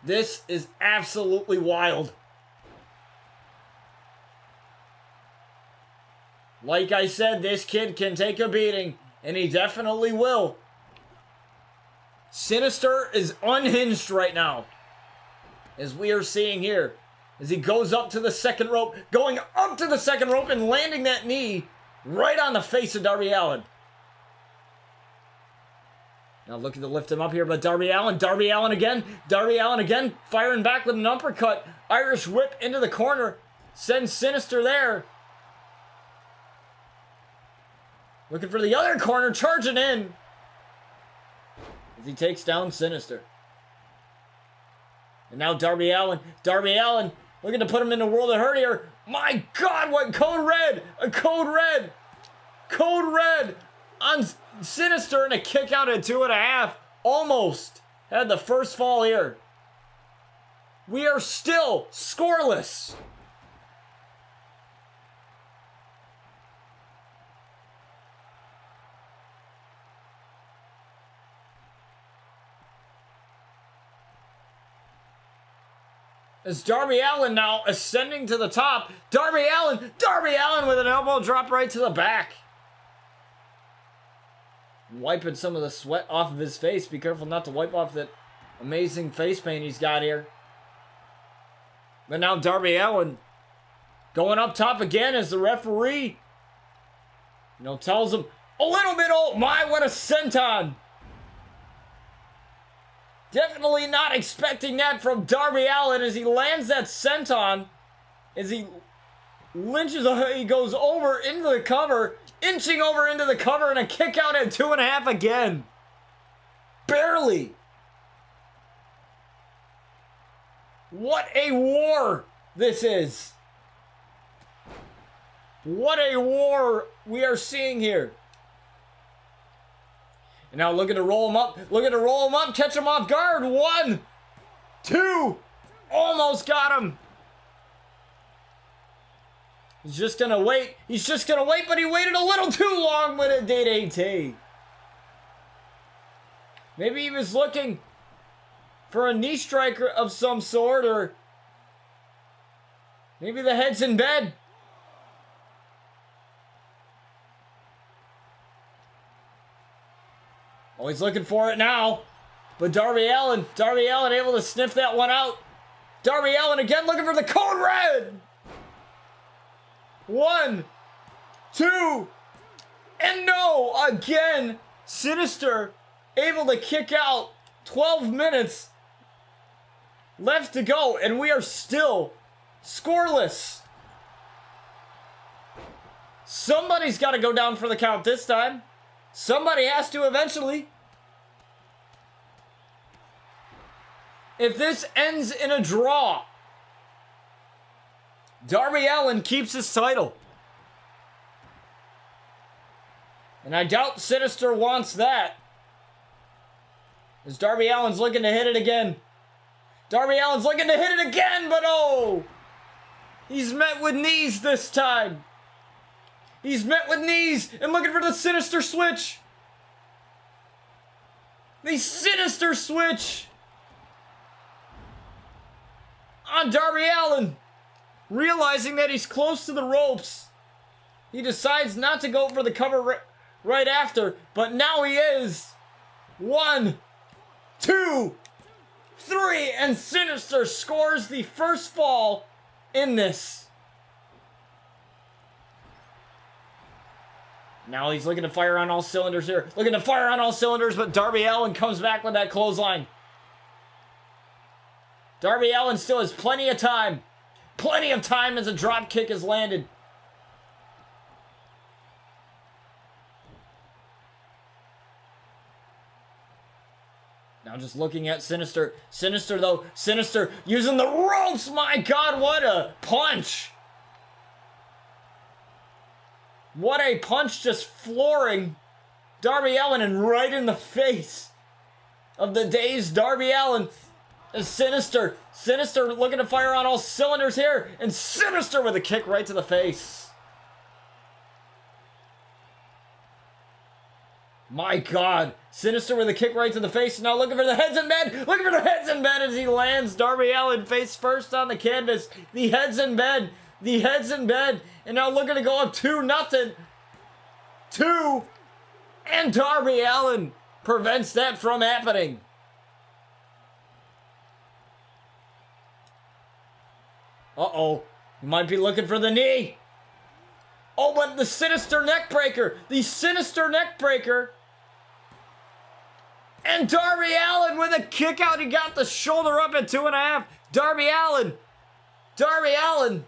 This is absolutely wild. Like I said, this kid can take a beating, and he definitely will. Sinister is unhinged right now, as we are seeing here, as he goes up to the second rope, and landing that knee right on the face of Darby Allin. Now looking to lift him up here, but Darby Allin again, firing back with an uppercut. Irish whip into the corner, sends Sinister there. Looking for the other corner, charging in. As he takes down Sinister. And now Darby Allin, looking to put him in a world of hurt here. My God, what code red, code red on Sinister, and a kick out at 2.5. Almost had the first fall here. We are still scoreless. As Darby Allin now ascending to the top. Darby Allin with an elbow drop right to the back. Wiping some of the sweat off of his face. Be careful not to wipe off that amazing face paint he's got here. But now Darby Allin going up top again as the referee, tells him a little bit, oh my, what a senton. Definitely not expecting that from Darby Allin as he lands that senton. As he he goes over into the cover, inching over into the cover, and a kick out at 2.5 again. Barely. What a war this is. What a war we are seeing here. And now looking to roll him up, catch him off guard. 1, 2, almost got him. He's just gonna wait, but he waited a little too long with a DDT. Maybe he was looking for a knee striker of some sort, or maybe the head's in bed. Oh, he's looking for it now. But Darby Allin able to sniff that one out. Darby Allin again looking for the code red. 1, 2, and no! Again, Sinister able to kick out. 12 minutes left to go, and we are still scoreless. Somebody's got to go down for the count this time. Somebody has to eventually. If this ends in a draw, Darby Allin keeps his title. And I doubt Sinister wants that. As Darby Allin's looking to hit it again. Darby Allin's looking to hit it again, but oh! He's met with knees this time. He's met with knees and looking for the Sinister switch. The Sinister switch on Darby Allin. Realizing that he's close to the ropes, he decides not to go for the cover right after, but now he is. 1, 2, 3, and Sinister scores the first fall in this. Now he's looking to fire on all cylinders here. Looking to fire on all cylinders, but Darby Allin comes back with that clothesline. Darby Allin still has plenty of time. Plenty of time as a drop kick is landed. Now just looking at Sinister. Sinister though. Sinister using the ropes. My God, what a punch. What a punch, just flooring Darby Allin and right in the face of the dazed Darby Allin. Sinister looking to fire on all cylinders here, and Sinister with a kick right to the face. My God, Sinister with a kick right to the face. Now looking for the heads in bed. Looking for the heads in bed as he lands Darby Allin face first on the canvas. The heads in bed. The heads in bed. And now looking to go up 2-0. 2. And Darby Allin prevents that from happening. Uh-oh. He might be looking for the knee. Oh, but the Sinister neck breaker. The Sinister neck breaker. And Darby Allin with a kick out. He got the shoulder up at 2.5. Darby Allin. Darby Allin.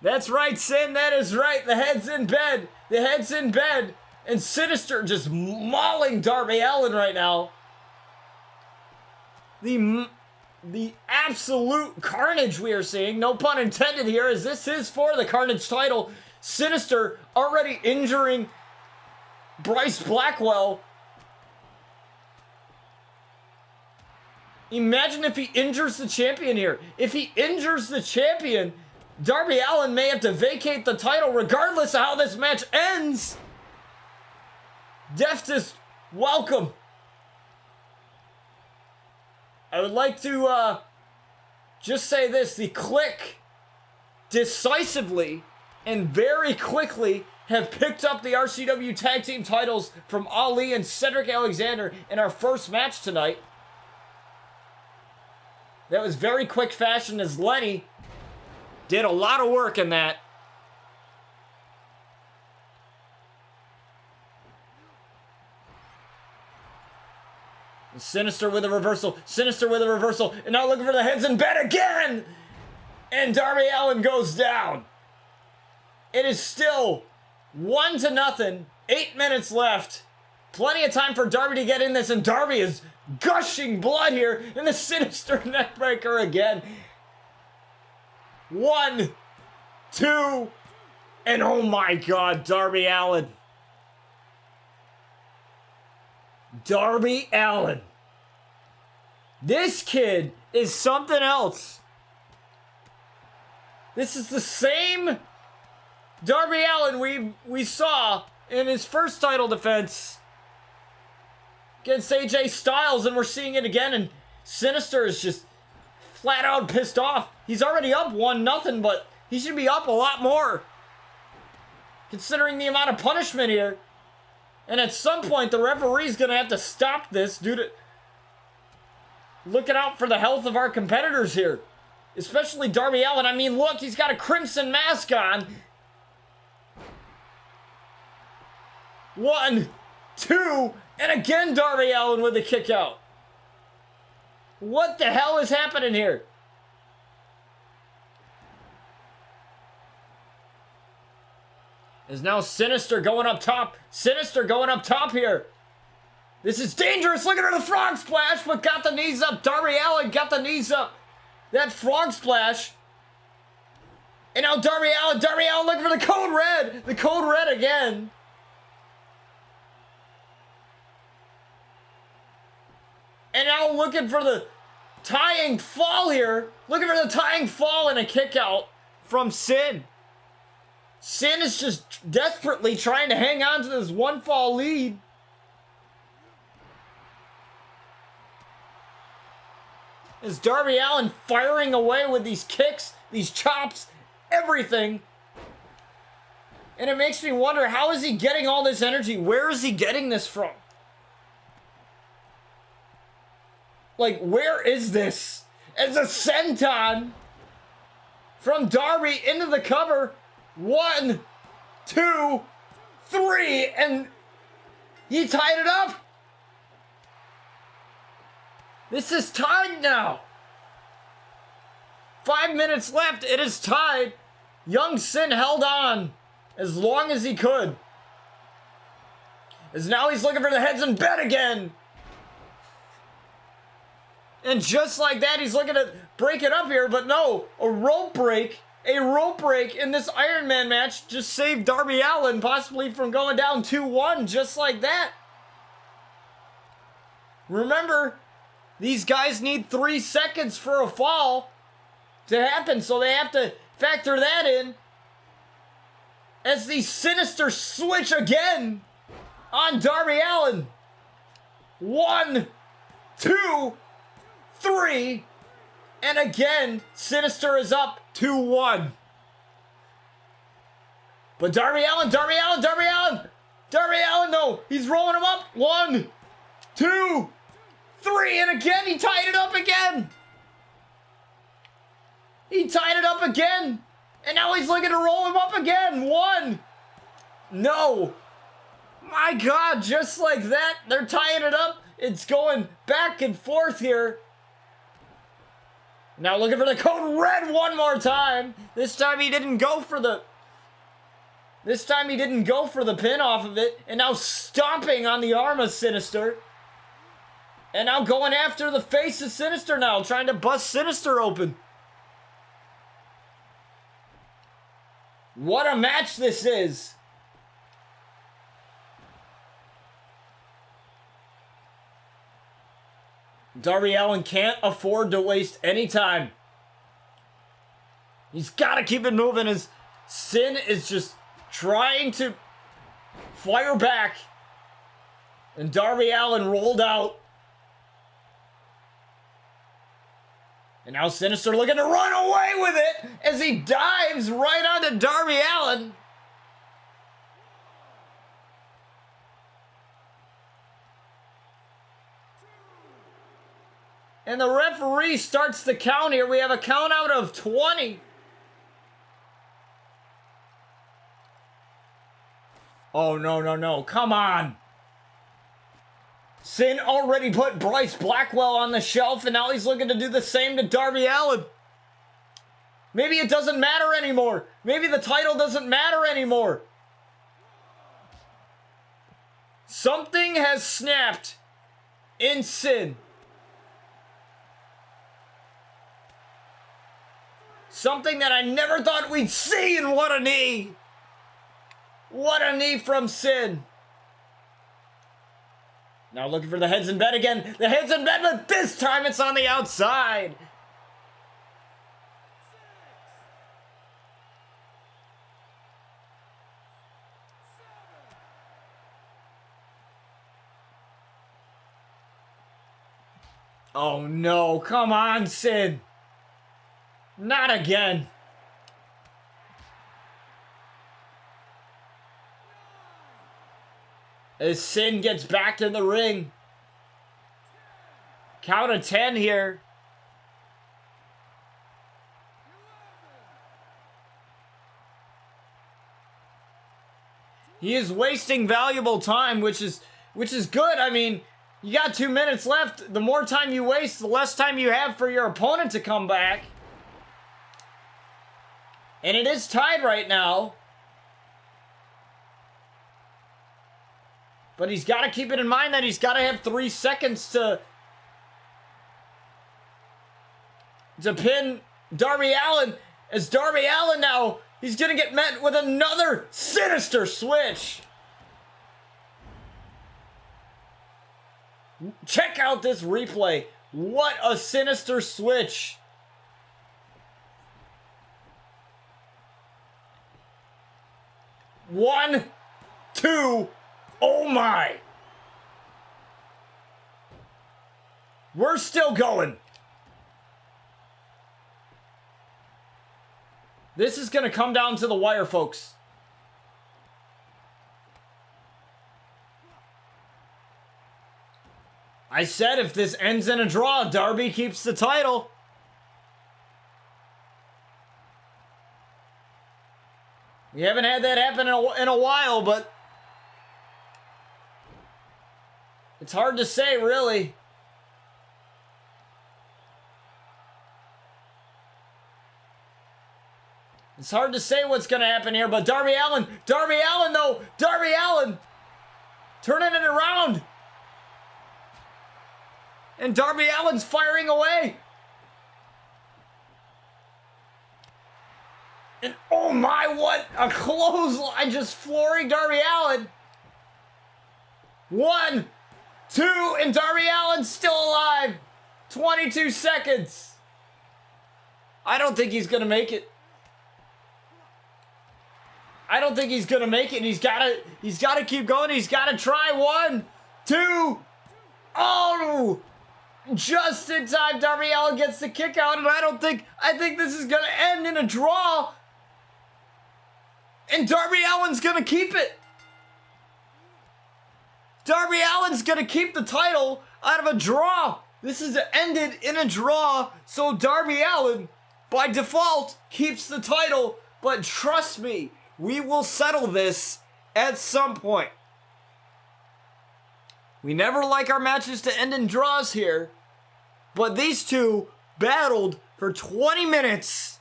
That's right, Sin. That is right. The head's in bed. The head's in bed. And Sinister just mauling Darby Allin right now. The absolute carnage we are seeing, no pun intended here, as this is for the Carnage title. Sinister already injuring Bryce Blackwell. Imagine if he injures the champion here. If he injures the champion, Darby Allin may have to vacate the title regardless of how this match ends. Deftest, welcome. I would like to just say this. The Click decisively and very quickly have picked up the RCW Tag Team titles from Ali and Cedric Alexander in our first match tonight. That was very quick fashion as Lenny did a lot of work in that. Sinister with a reversal. Sinister with a reversal. And now looking for the heads in bed again. And Darby Allin goes down. It is still 1-0. 8 minutes left. Plenty of time for Darby to get in this. And Darby is gushing blood here. And the Sinister neckbreaker again. 1, 2. And oh my God, Darby Allin. Darby Allin. This kid is something else. This is the same Darby Allin we saw in his first title defense against AJ Styles, and we're seeing it again, and Sinister is just flat out pissed off. He's already up 1-0, but he should be up a lot more considering the amount of punishment here. And at some point, the referee's going to have to stop this due to looking out for the health of our competitors here. Especially Darby Allin. I mean, look, he's got a crimson mask on. 1, 2, and again Darby Allin with a kick out. What the hell is happening here? Is now Sinister going up top. Sinister going up top here. This is dangerous. Look at the frog splash, but got the knees up. Darby Allin got the knees up. That frog splash And now Darby Allin looking for the code red. The code red again. And now looking for the tying fall here. Looking for the tying fall and a kick out from Sin. Sin is just desperately trying to hang on to this one fall lead. As Darby Allin firing away with these kicks, these chops, everything. And it makes me wonder, how is he getting all this energy? Where is he getting this from? Like, where is this? As a senton from Darby into the cover. 1, 2, 3, and he tied it up. This is tied now. 5 minutes left. It is tied. Young Sin held on as long as he could. As now he's looking for the heads and bed again. And just like that, he's looking to break it up here. But no, a rope break in this Iron Man match just saved Darby Allin possibly from going down 2-1 just like that. Remember, these guys need 3 seconds for a fall to happen, so they have to factor that in. As the Sinister switch again on Darby Allin. 1, 2, 3, and again, Sinister is up 2-1. But Darby Allin, no, he's rolling him up. 1, 2, 3, and again, he tied it up again. He tied it up again. And now he's looking to roll him up again. 1. No. My God, just like that, they're tying it up. It's going back and forth here. Now looking for the code red one more time. This time he didn't go for the pin off of it. And now stomping on the arm of Sinister. And now going after the face of Sinister now. Trying to bust Sinister open. What a match this is. Darby Allin can't afford to waste any time. He's got to keep it moving as Sin is just trying to fire back. And Darby Allin rolled out. And now Sinister looking to run away with it as he dives right onto Darby Allin. And the referee starts the count here. We have a count out of 20. Oh, no. Come on. Sin already put Bryce Blackwell on the shelf, and now he's looking to do the same to Darby Allin. Maybe it doesn't matter anymore. Maybe the title doesn't matter anymore. Something has snapped in Sin. Something that I never thought we'd see, and what a knee. What a knee from Sin. Now looking for the heads in bed again. The heads in bed, but this time it's on the outside. Oh no, come on, Sin. Not again. As Sin gets back in the ring. Count of 10 here. He is wasting valuable time, which is good. I mean, you got 2 minutes left. The more time you waste, the less time you have for your opponent to come back. And it is tied right now. But he's got to keep it in mind that he's got to have 3 seconds to pin Darby Allin. As Darby Allin now, he's going to get met with another sinister switch. Check out this replay. What a sinister switch. One, two, oh my. We're still going. This is going to come down to the wire, folks. I said if this ends in a draw, Darby keeps the title. We haven't had that happen in a while, but it's hard to say, really. It's hard to say what's going to happen here, but Darby Allin though, Darby Allin turning it around. And Darby Allin's firing away. And oh my, what a clothesline, just flooring Darby Allin. 1, 2, and Darby Allin's still alive. 22 seconds. I don't think he's going to make it. I don't think he's going to make it. He's got to keep going. He's got to try. 1, 2. Oh! Just in time, Darby Allin gets the kick out, and I think this is going to end in a draw. And Darby Allin's going to keep it. Darby Allin's going to keep the title out of a draw. This is ended in a draw, so Darby Allin, by default, keeps the title. But trust me, we will settle this at some point. We never like our matches to end in draws here, but these two battled for 20 minutes.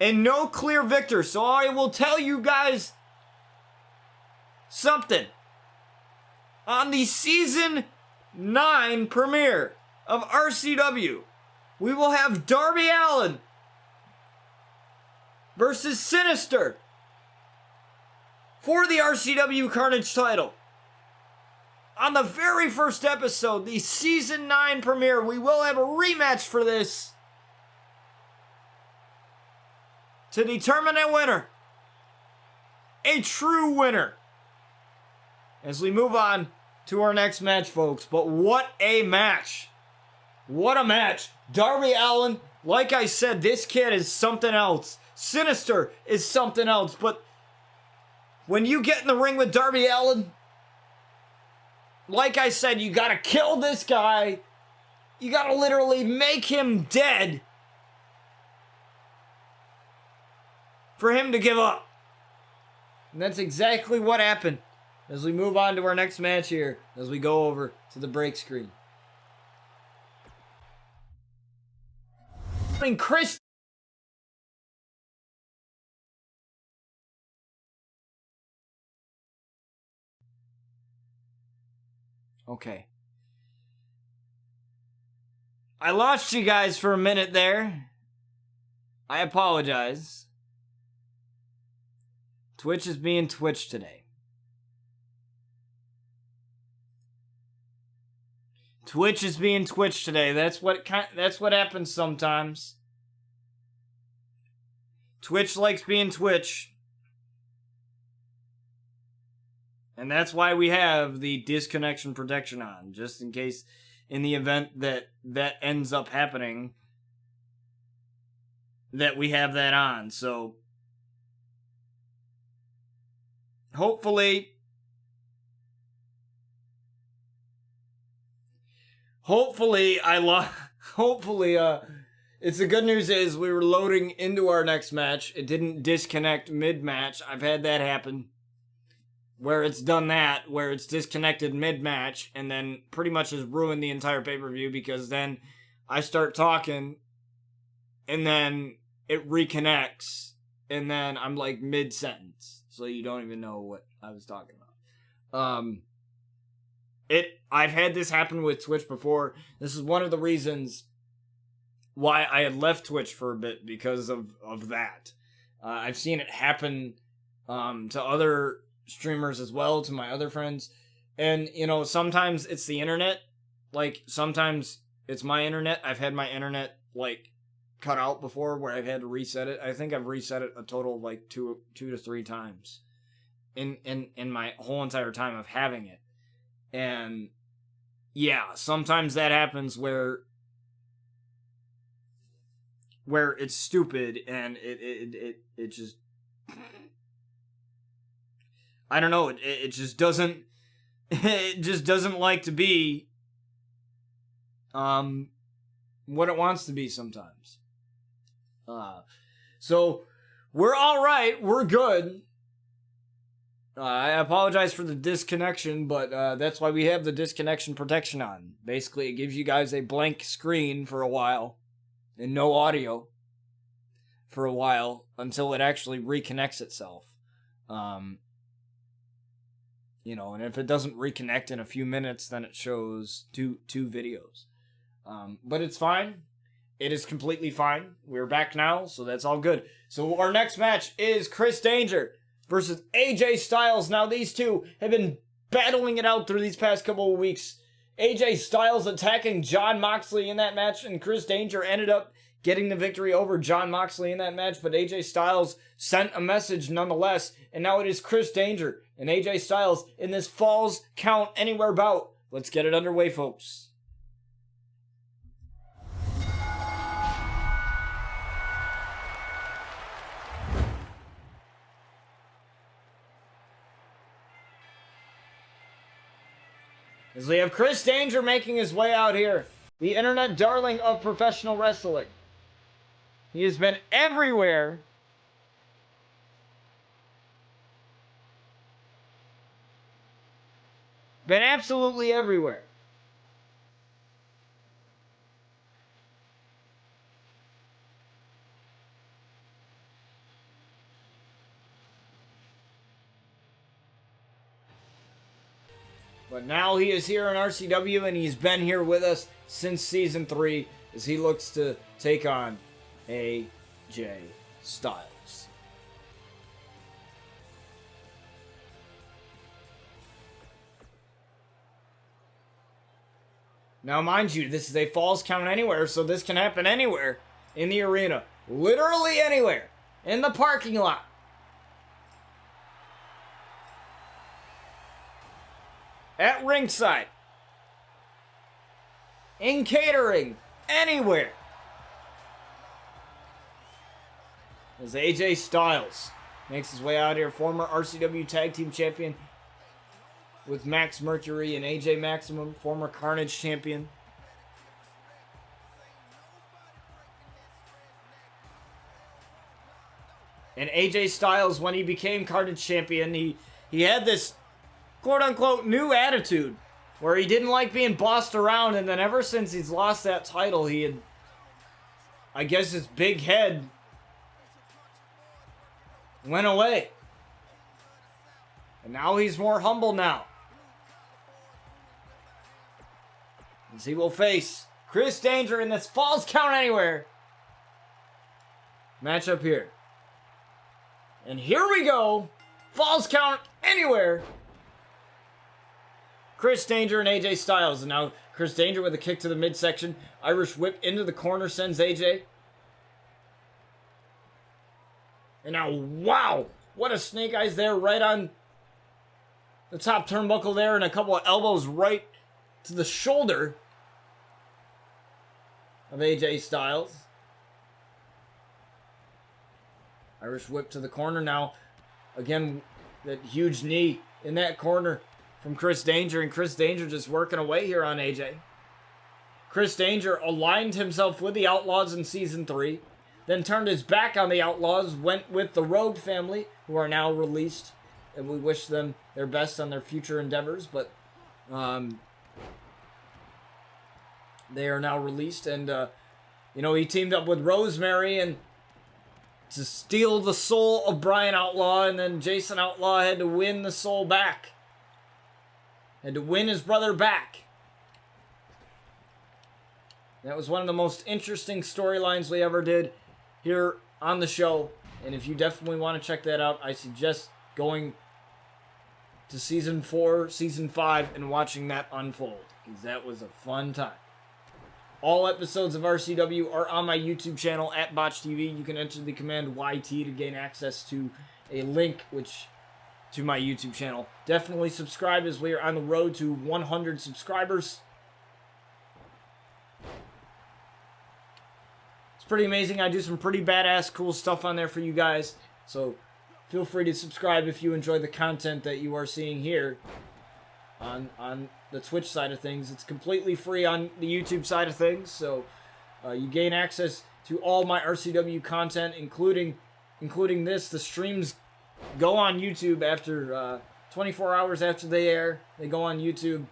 And no clear victor, so I will tell you guys something. On the Season 9 premiere of RCW, we will have Darby Allin versus Sinister for the RCW Carnage title. On the very first episode, the Season 9 premiere, we will have a rematch for this to determine a winner. A true winner. As we move on to our next match, folks. But what a match. What a match. Darby Allin, like I said, this kid is something else. Sinister is something else. But when you get in the ring with Darby Allin, like I said, you gotta kill this guy. You gotta literally make him dead for him to give up. And that's exactly what happened as we move on to our next match here, as we go over to the break screen. Chris. Okay. I lost you guys for a minute there. I apologize. Twitch is being Twitch today. Twitch is being Twitch today. That's what happens sometimes. Twitch likes being Twitch. And that's why we have the disconnection protection on, just in case, in the event that ends up happening, that we have that on. So hopefully it's the good news is we were loading into our next match. It didn't disconnect mid-match. I've had that happen where it's done that, where it's disconnected mid-match and then pretty much has ruined the entire pay-per-view, because then I start talking and then it reconnects and then I'm like mid-sentence. So you don't even know what I was talking about. I've had this happen with Twitch before. This is one of the reasons why I had left Twitch for a bit, because of that. I've seen it happen to other streamers as well, to my other friends. And, you know, sometimes it's the internet. Like, sometimes it's my internet. I've had my internet, like, cut out before where I've had to reset it. I think I've reset it a total of, like, two to three times in my whole entire time of having it. And, yeah, sometimes that happens where it's stupid and it just, I don't know, it just doesn't, it just doesn't like to be what it wants to be sometimes. So we're all right, we're good. I apologize for the disconnection, but that's why we have the disconnection protection on. Basically, it gives you guys a blank screen for a while and no audio for a while until it actually reconnects itself. You know, and if it doesn't reconnect in a few minutes, then it shows two videos. But it's fine. It is completely fine. We're back now, so that's all good. So our next match is Chris Danger versus AJ Styles. Now, these two have been battling it out through these past couple of weeks. AJ Styles attacking Jon Moxley in that match, and Chris Danger ended up getting the victory over Jon Moxley in that match, but AJ Styles sent a message nonetheless, and now it is Chris Danger and AJ Styles in this Falls Count Anywhere bout. Let's get it underway, folks. As we have Chris Danger making his way out here, the internet darling of professional wrestling. He has been everywhere. Been absolutely everywhere. But now he is here in RCW, and he's been here with us since Season 3 as he looks to take on AJ Styles. Now, mind you, this is a Falls Count Anywhere, so this can happen anywhere in the arena. Literally anywhere. In the parking lot. At ringside. In catering. Anywhere. As AJ Styles makes his way out here, former RCW Tag Team Champion with Max Mercury and AJ Maximum, former Carnage Champion. And AJ Styles, when he became Carnage Champion, he had this quote-unquote new attitude where he didn't like being bossed around, and then ever since he's lost that title, he had, I guess his big head went away. And now he's more humble now. As he will face Chris Danger in this Falls Count Anywhere matchup here. And here we go. Falls Count Anywhere. Chris Danger and AJ Styles. And now Chris Danger with a kick to the midsection. Irish whip into the corner sends AJ. And now, wow! What a snake eyes there, right on the top turnbuckle there, and a couple of elbows right to the shoulder of AJ Styles. Irish whip to the corner now. Again, that huge knee in that corner from Chris Danger, and Chris Danger just working away here on AJ. Chris Danger aligned himself with the Outlaws in Season 3, then turned his back on the Outlaws, went with the Rogue family, who are now released, and we wish them their best on their future endeavors, but they are now released, and he teamed up with Rosemary and to steal the soul of Brian Outlaw, and then Jason Outlaw had to win the soul back. Had to win his brother back. That was one of the most interesting storylines we ever did here on the show. And if you definitely want to check that out, I suggest going to Season 4, Season 5, and watching that unfold. Because that was a fun time. All episodes of RCW are on my YouTube channel at BotchTV. You can enter the command YT to gain access to a link to my YouTube channel. Definitely subscribe as we are on the road to 100 subscribers. It's pretty amazing. I do some pretty badass cool stuff on there for you guys. So feel free to subscribe if you enjoy the content that you are seeing here on the Twitch side of things. It's completely free on the YouTube side of things. So you gain access to all my RCW content, including this. The streams go on YouTube after 24 hours after they air. They go on YouTube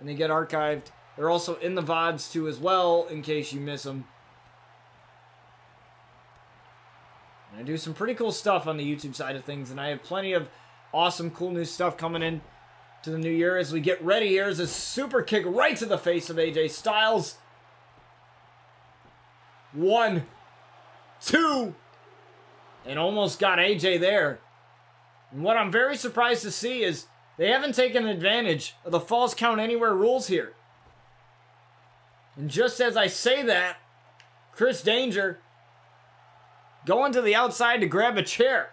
and they get archived. They're also in the VODs too as well, in case you miss them. And I do some pretty cool stuff on the YouTube side of things, and I have plenty of awesome, cool new stuff coming in to the new year as we get ready. Here's a super kick right to the face of AJ Styles. 1, 2, and almost got AJ there. And what I'm very surprised to see is they haven't taken advantage of the Falls Count Anywhere rules here. And just as I say that, Chris Danger going to the outside to grab a chair.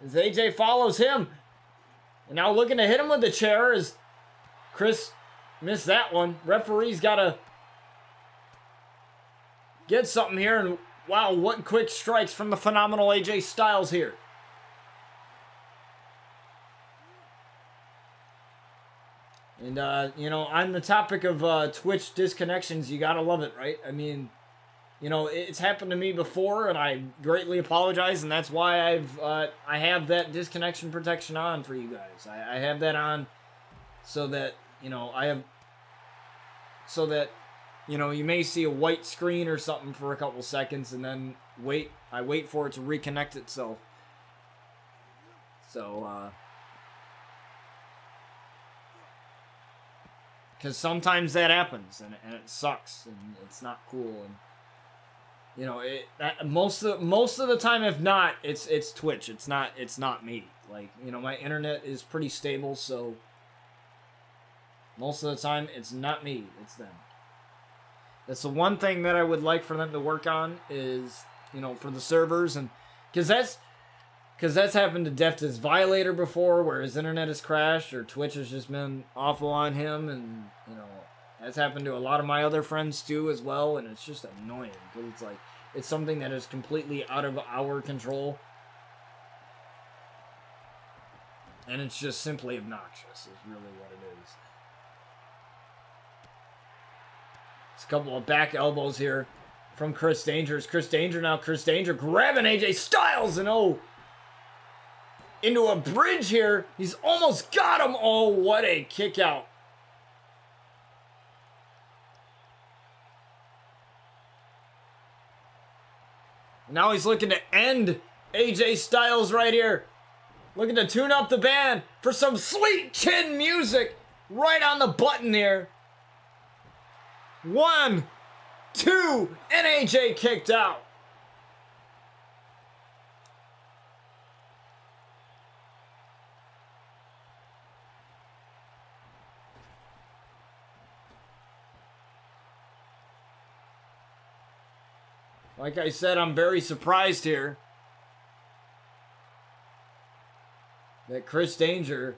As AJ follows him. And now looking to hit him with the chair as Chris missed that one. Referee's got to get something here. And wow, what quick strikes from the phenomenal AJ Styles here. And, on the topic of Twitch disconnections, you gotta love it, right? I mean, it's happened to me before, and I greatly apologize, and that's why I have that disconnection protection on for you guys. I have that on so that, you may see a white screen or something for a couple seconds, and then I wait for it to reconnect itself. So, because sometimes that happens, and it sucks, and it's not cool, and most of the time, if not, it's Twitch. It's not me. Like, my internet is pretty stable, so most of the time it's not me, it's them. That's the one thing that I would like for them to work on is, for the servers, and because that's happened to Deft's Violator before, where his internet has crashed or Twitch has just been awful on him, and that's happened to a lot of my other friends too as well, and it's just annoying because it's like it's something that is completely out of our control, and it's just simply obnoxious is really what it is. It's a couple of back elbows here from Chris Danger. Chris Danger grabbing AJ Styles, and into a bridge here. He's almost got him. Oh, what a kick out. Now he's looking to end AJ Styles right here. Looking to tune up the band for some sweet chin music right on the button here. 1, 2, and AJ kicked out. Like I said, I'm very surprised here that Chris Danger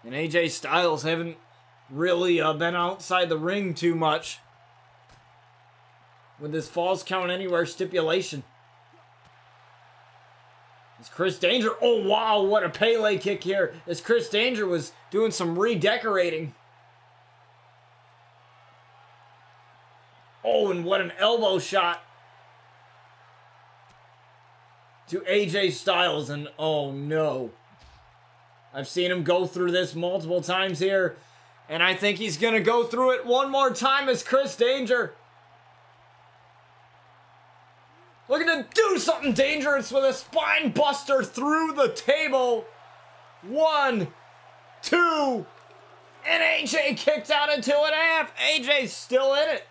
and AJ Styles haven't really been outside the ring too much with this Falls Count Anywhere stipulation. As Chris Danger, oh wow, what a Pele kick here. As Chris Danger was doing some redecorating. Oh, and what an elbow shot to AJ Styles, and oh no. I've seen him go through this multiple times here, and I think he's gonna go through it one more time as Chris Danger. Looking to do something dangerous with a spine buster through the table. 1, 2, and AJ kicked out at 2.5. AJ's still in it.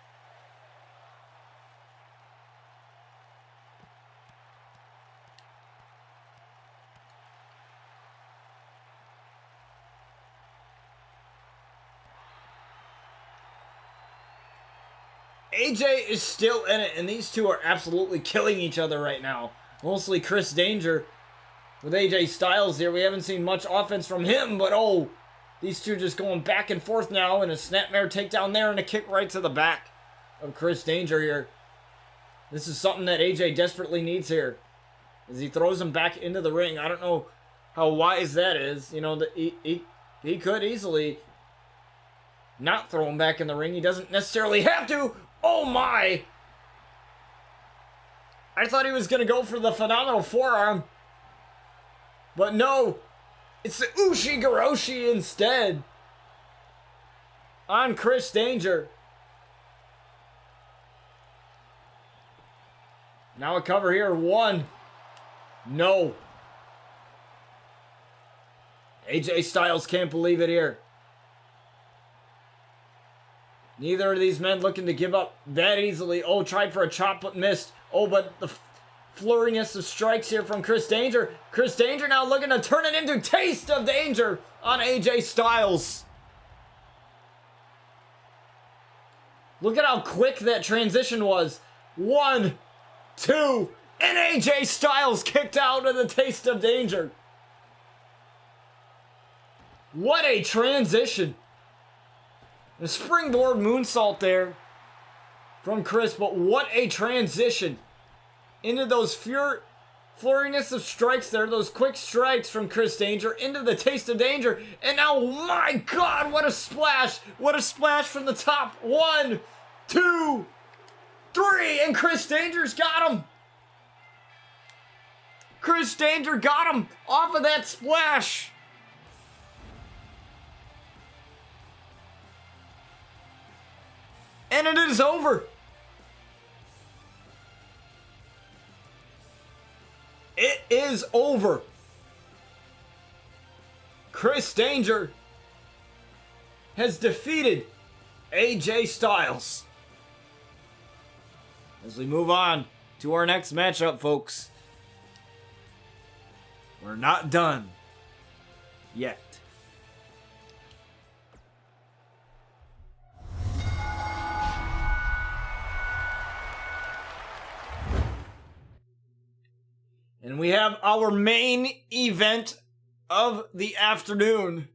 AJ is still in it, and these two are absolutely killing each other right now. Mostly Chris Danger with AJ Styles here. We haven't seen much offense from him, but oh, these two just going back and forth now, and a snapmare takedown there and a kick right to the back of Chris Danger here. This is something that AJ desperately needs here, as he throws him back into the ring. I don't know how wise that is. You know, he could easily not throw him back in the ring. He doesn't necessarily have to. Oh my! I thought he was going to go for the phenomenal forearm. But no, it's the Ushi-Garoshi instead on Chris Danger. Now a cover here. 1. No. AJ Styles can't believe it here. Neither of these men looking to give up that easily. Oh, tried for a chop but missed. Oh, but the flurriness of strikes here from Chris Danger. Chris Danger now looking to turn it into Taste of Danger on AJ Styles. Look at how quick that transition was. 1, 2, and AJ Styles kicked out of the Taste of Danger. What a transition. The springboard moonsault there from Chris, but what a transition into those flurriness of strikes there, those quick strikes from Chris Danger into the Taste of Danger, and now, my God, what a splash! What a splash from the top. 1, 2, 3, and Chris Danger's got him! Chris Danger got him off of that splash! And it is over. It is over. Chris Danger has defeated AJ Styles. As we move on to our next matchup, folks, we're not done yet. And we have our main event of the afternoon.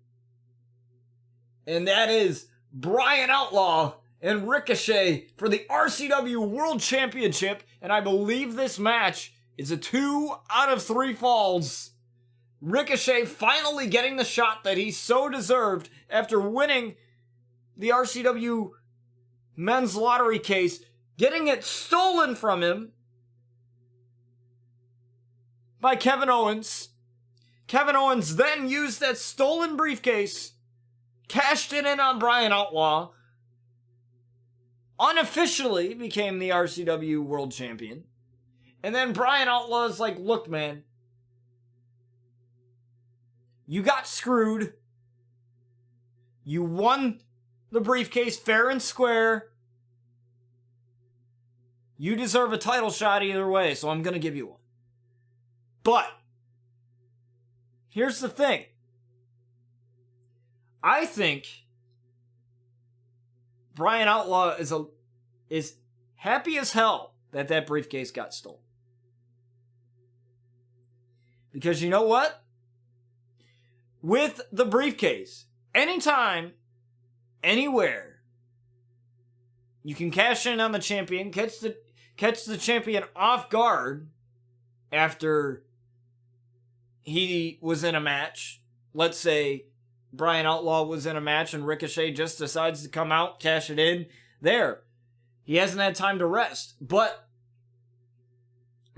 And that is Brian Outlaw and Ricochet for the RCW World Championship. And I believe this match is a 2 out of 3 falls. Ricochet finally getting the shot that he so deserved after winning the RCW men's lottery case, getting it stolen from him by Kevin Owens. Kevin Owens then used that stolen briefcase, cashed it in on Brian Outlaw, unofficially became the RCW World Champion. And then Brian Outlaw's like, look, man, you got screwed. You won the briefcase fair and square. You deserve a title shot either way, so I'm going to give you one. But here's the thing. I think Brian Outlaw is happy as hell that that briefcase got stolen. Because you know what? With the briefcase, anytime, anywhere, you can cash in on the champion, catch the champion off guard after he was in a match. Let's say Brian Outlaw was in a match and Ricochet just decides to come out, cash it in. There. He hasn't had time to rest. But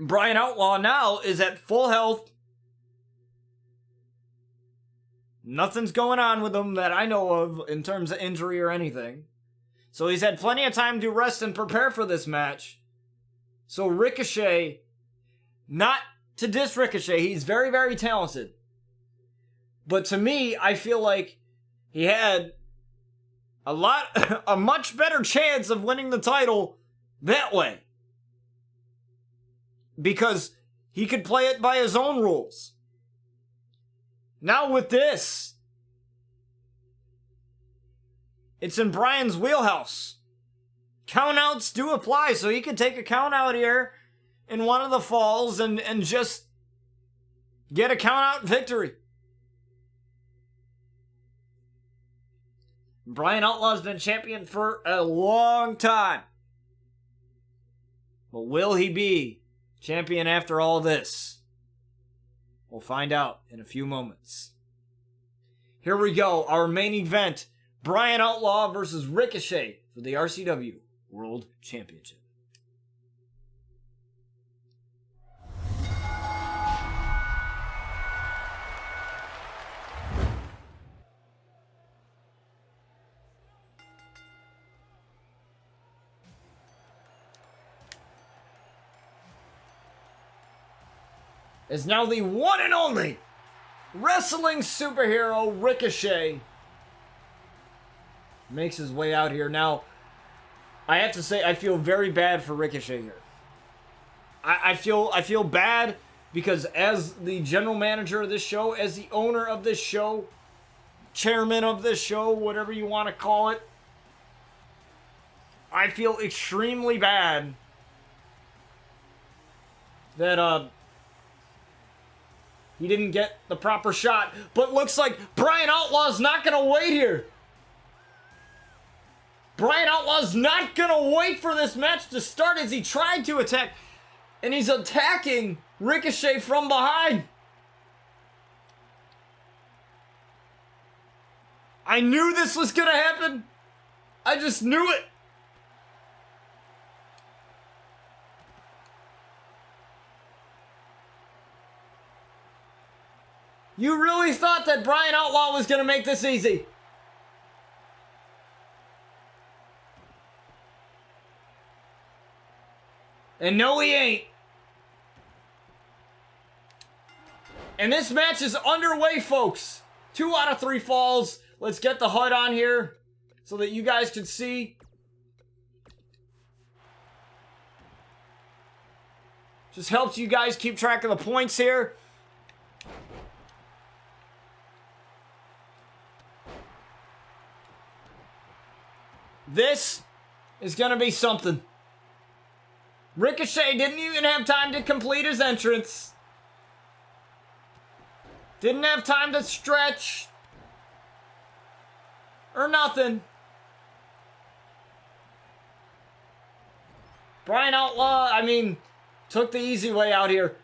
Brian Outlaw now is at full health. Nothing's going on with him that I know of in terms of injury or anything. So he's had plenty of time to rest and prepare for this match. So Ricochet, not to diss Ricochet, he's very, very talented. But to me, I feel like he had a much better chance of winning the title that way. Because he could play it by his own rules. Now with this, it's in Bryan's wheelhouse. Countouts do apply, so he could take a count out here in one of the falls and just get a count-out victory. Bryan Outlaw's been champion for a long time. But will he be champion after all this? We'll find out in a few moments. Here we go, our main event. Bryan Outlaw versus Ricochet for the RCW World Championship. Is now the one and only wrestling superhero Ricochet makes his way out here. Now, I have to say, I feel very bad for Ricochet here. I feel bad because as the general manager of this show, as the owner of this show, chairman of this show, whatever you want to call it, I feel extremely bad that he didn't get the proper shot, but looks like Bryan Outlaw's not going to wait here. Bryan Outlaw's not going to wait for this match to start as he tried to attack, and he's attacking Ricochet from behind. I knew this was going to happen. I just knew it. You really thought that Bryan Outlaw was going to make this easy? And no, he ain't. And this match is underway, folks. 2 out of 3 falls. Let's get the HUD on here so that you guys can see. Just helps you guys keep track of the points here. This is going to be something. Ricochet didn't even have time to complete his entrance. Didn't have time to stretch. Or nothing. Bryan Outlaw, I mean, took the easy way out here.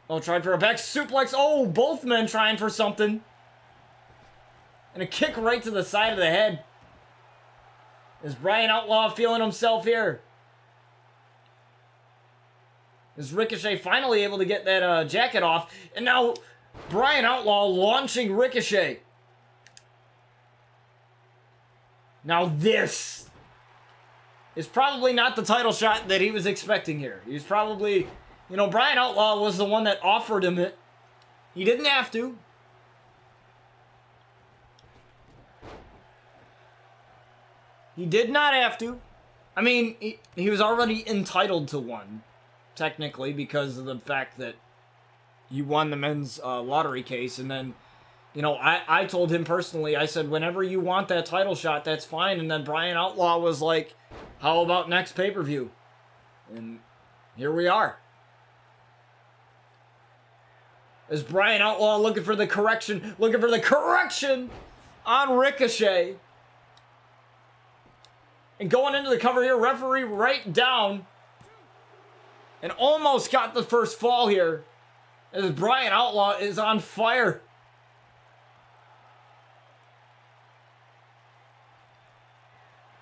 Oh, tried for a back suplex. Oh, both men trying for something. And a kick right to the side of the head. Is Bryan Outlaw feeling himself here? Is Ricochet finally able to get that jacket off? And now Bryan Outlaw launching Ricochet. Now this is probably not the title shot that he was expecting here. He was probably, you know, Bryan Outlaw was the one that offered him it. He didn't have to. He did not have to. I mean, he was already entitled to one, technically, because of the fact that you won the men's lottery case. And then, you know, I told him personally, I said, whenever you want that title shot, that's fine. And then Bryan Outlaw was like, how about next pay-per-view? And here we are. Is Bryan Outlaw looking for the correction on Ricochet. And going into the cover here, referee right down. And almost got the first fall here. As Bryan Outlaw is on fire.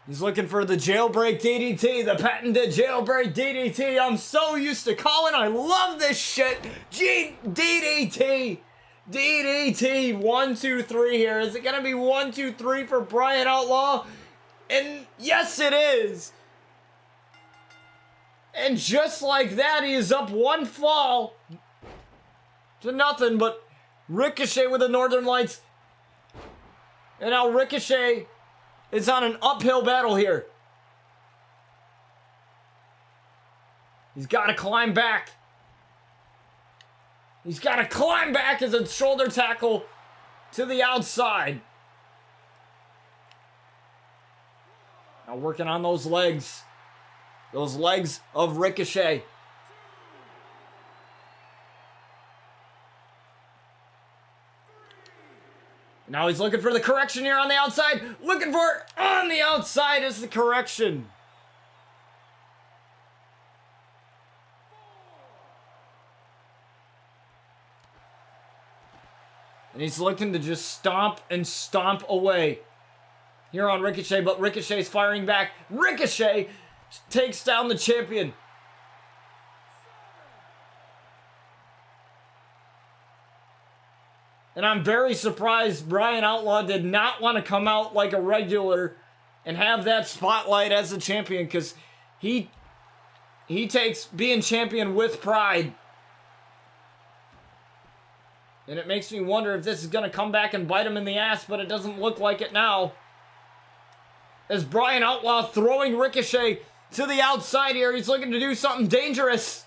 He's looking for the jailbreak DDT, the patented jailbreak DDT. I'm so used to calling. I love this shit. DDT. DDT. 1, 2, 3 here. Is it going to be 1, 2, 3 for Bryan Outlaw? And yes, it is. And just like that, he is up 1 fall to nothing, but Ricochet with the Northern Lights. And now Ricochet is on an uphill battle here. He's got to climb back. He's got to climb back as a shoulder tackle to the outside. Now working on those legs. Those legs of Ricochet. Now he's looking for the correction here on the outside. Looking for it on the outside is the correction. And he's looking to just stomp and stomp away here on Ricochet, but Ricochet's firing back. Ricochet takes down the champion. And I'm very surprised Brian Outlaw did not want to come out like a regular and have that spotlight as a champion, because he takes being champion with pride. And it makes me wonder if this is going to come back and bite him in the ass, but it doesn't look like it now. As Brian Outlaw throwing Ricochet to the outside here. He's looking to do something dangerous.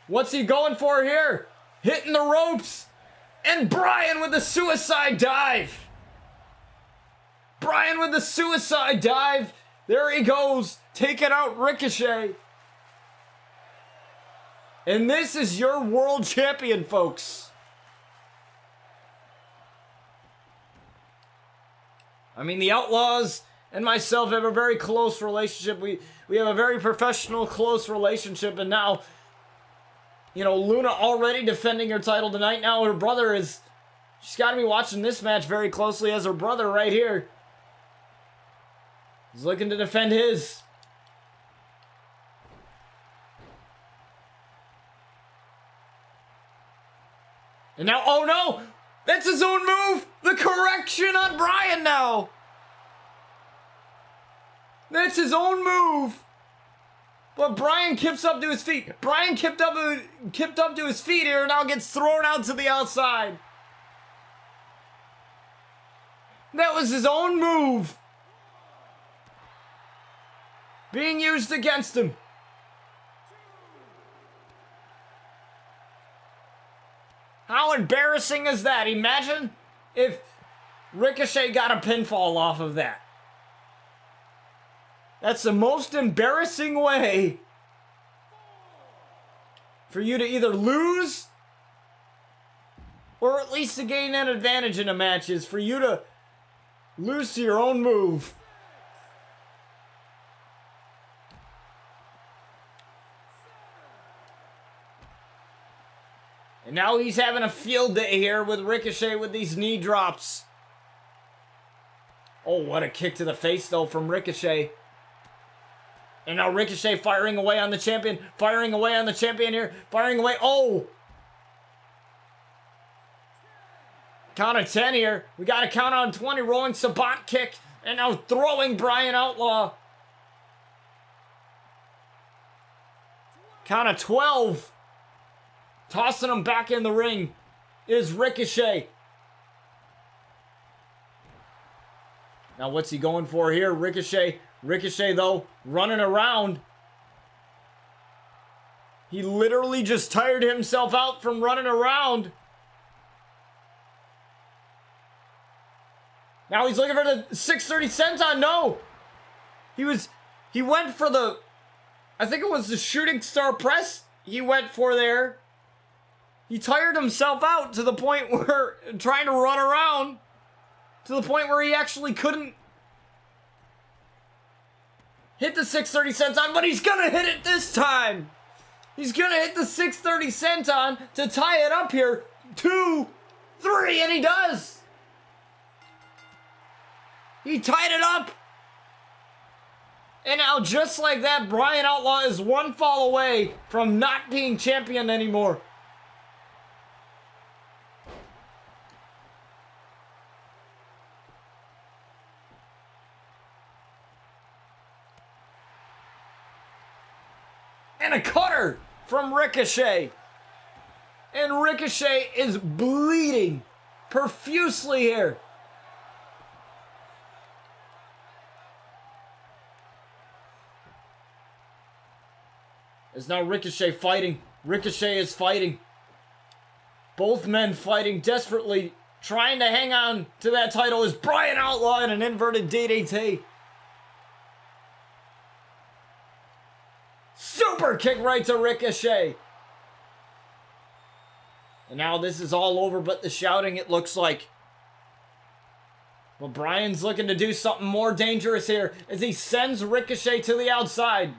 What's he going for here? Hitting the ropes. And Brian with the suicide dive. Brian with the suicide dive. There he goes. Taking out Ricochet. And this is your world champion, folks. I mean, the Outlaws and myself have a very close relationship. We have a very professional, close relationship. And now, you know, Luna already defending her title tonight. Now her brother is... She's got to be watching this match very closely as her brother right here. He's looking to defend his. And now, oh no! That's his own move! The correction on Brian now! That's his own move! But Brian kips up to his feet. Brian kipped up to his feet here and now gets thrown out to the outside. That was his own move. Being used against him. How embarrassing is that? Imagine if Ricochet got a pinfall off of that. That's the most embarrassing way for you to either lose or at least to gain an advantage in a match, is for you to lose to your own move. And now he's having a field day here with Ricochet with these knee drops. Oh, what a kick to the face, though, from Ricochet. And now Ricochet firing away on the champion. Firing away on the champion here. Firing away. Oh! Count of 10 here. We got to count on 20. Rolling Sabat kick. And now throwing Brian Outlaw. Count of 12. Tossing him back in the ring is Ricochet. Now what's he going for here? Ricochet, though, running around. He literally just tired himself out from running around. Now he's looking for the 630 senton. No! He went for the, I think it was the shooting star press he went for there. He tired himself out to the point where, trying to run around, to the point where he actually couldn't hit the 630 senton, but he's gonna hit it this time! He's gonna hit the 630 senton to tie it up here. 2, 3, and he does! He tied it up! And now, just like that, Brian Outlaw is one fall away from not being champion anymore. And a cutter from Ricochet. And Ricochet is bleeding profusely here. As now Ricochet fighting. Ricochet is fighting. Both men fighting desperately, trying to hang on to that title as Bryan Outlaw in an inverted DDT. Super kick right to Ricochet. And now this is all over but the shouting, it looks like. Well, Bryan's looking to do something more dangerous here as he sends Ricochet to the outside.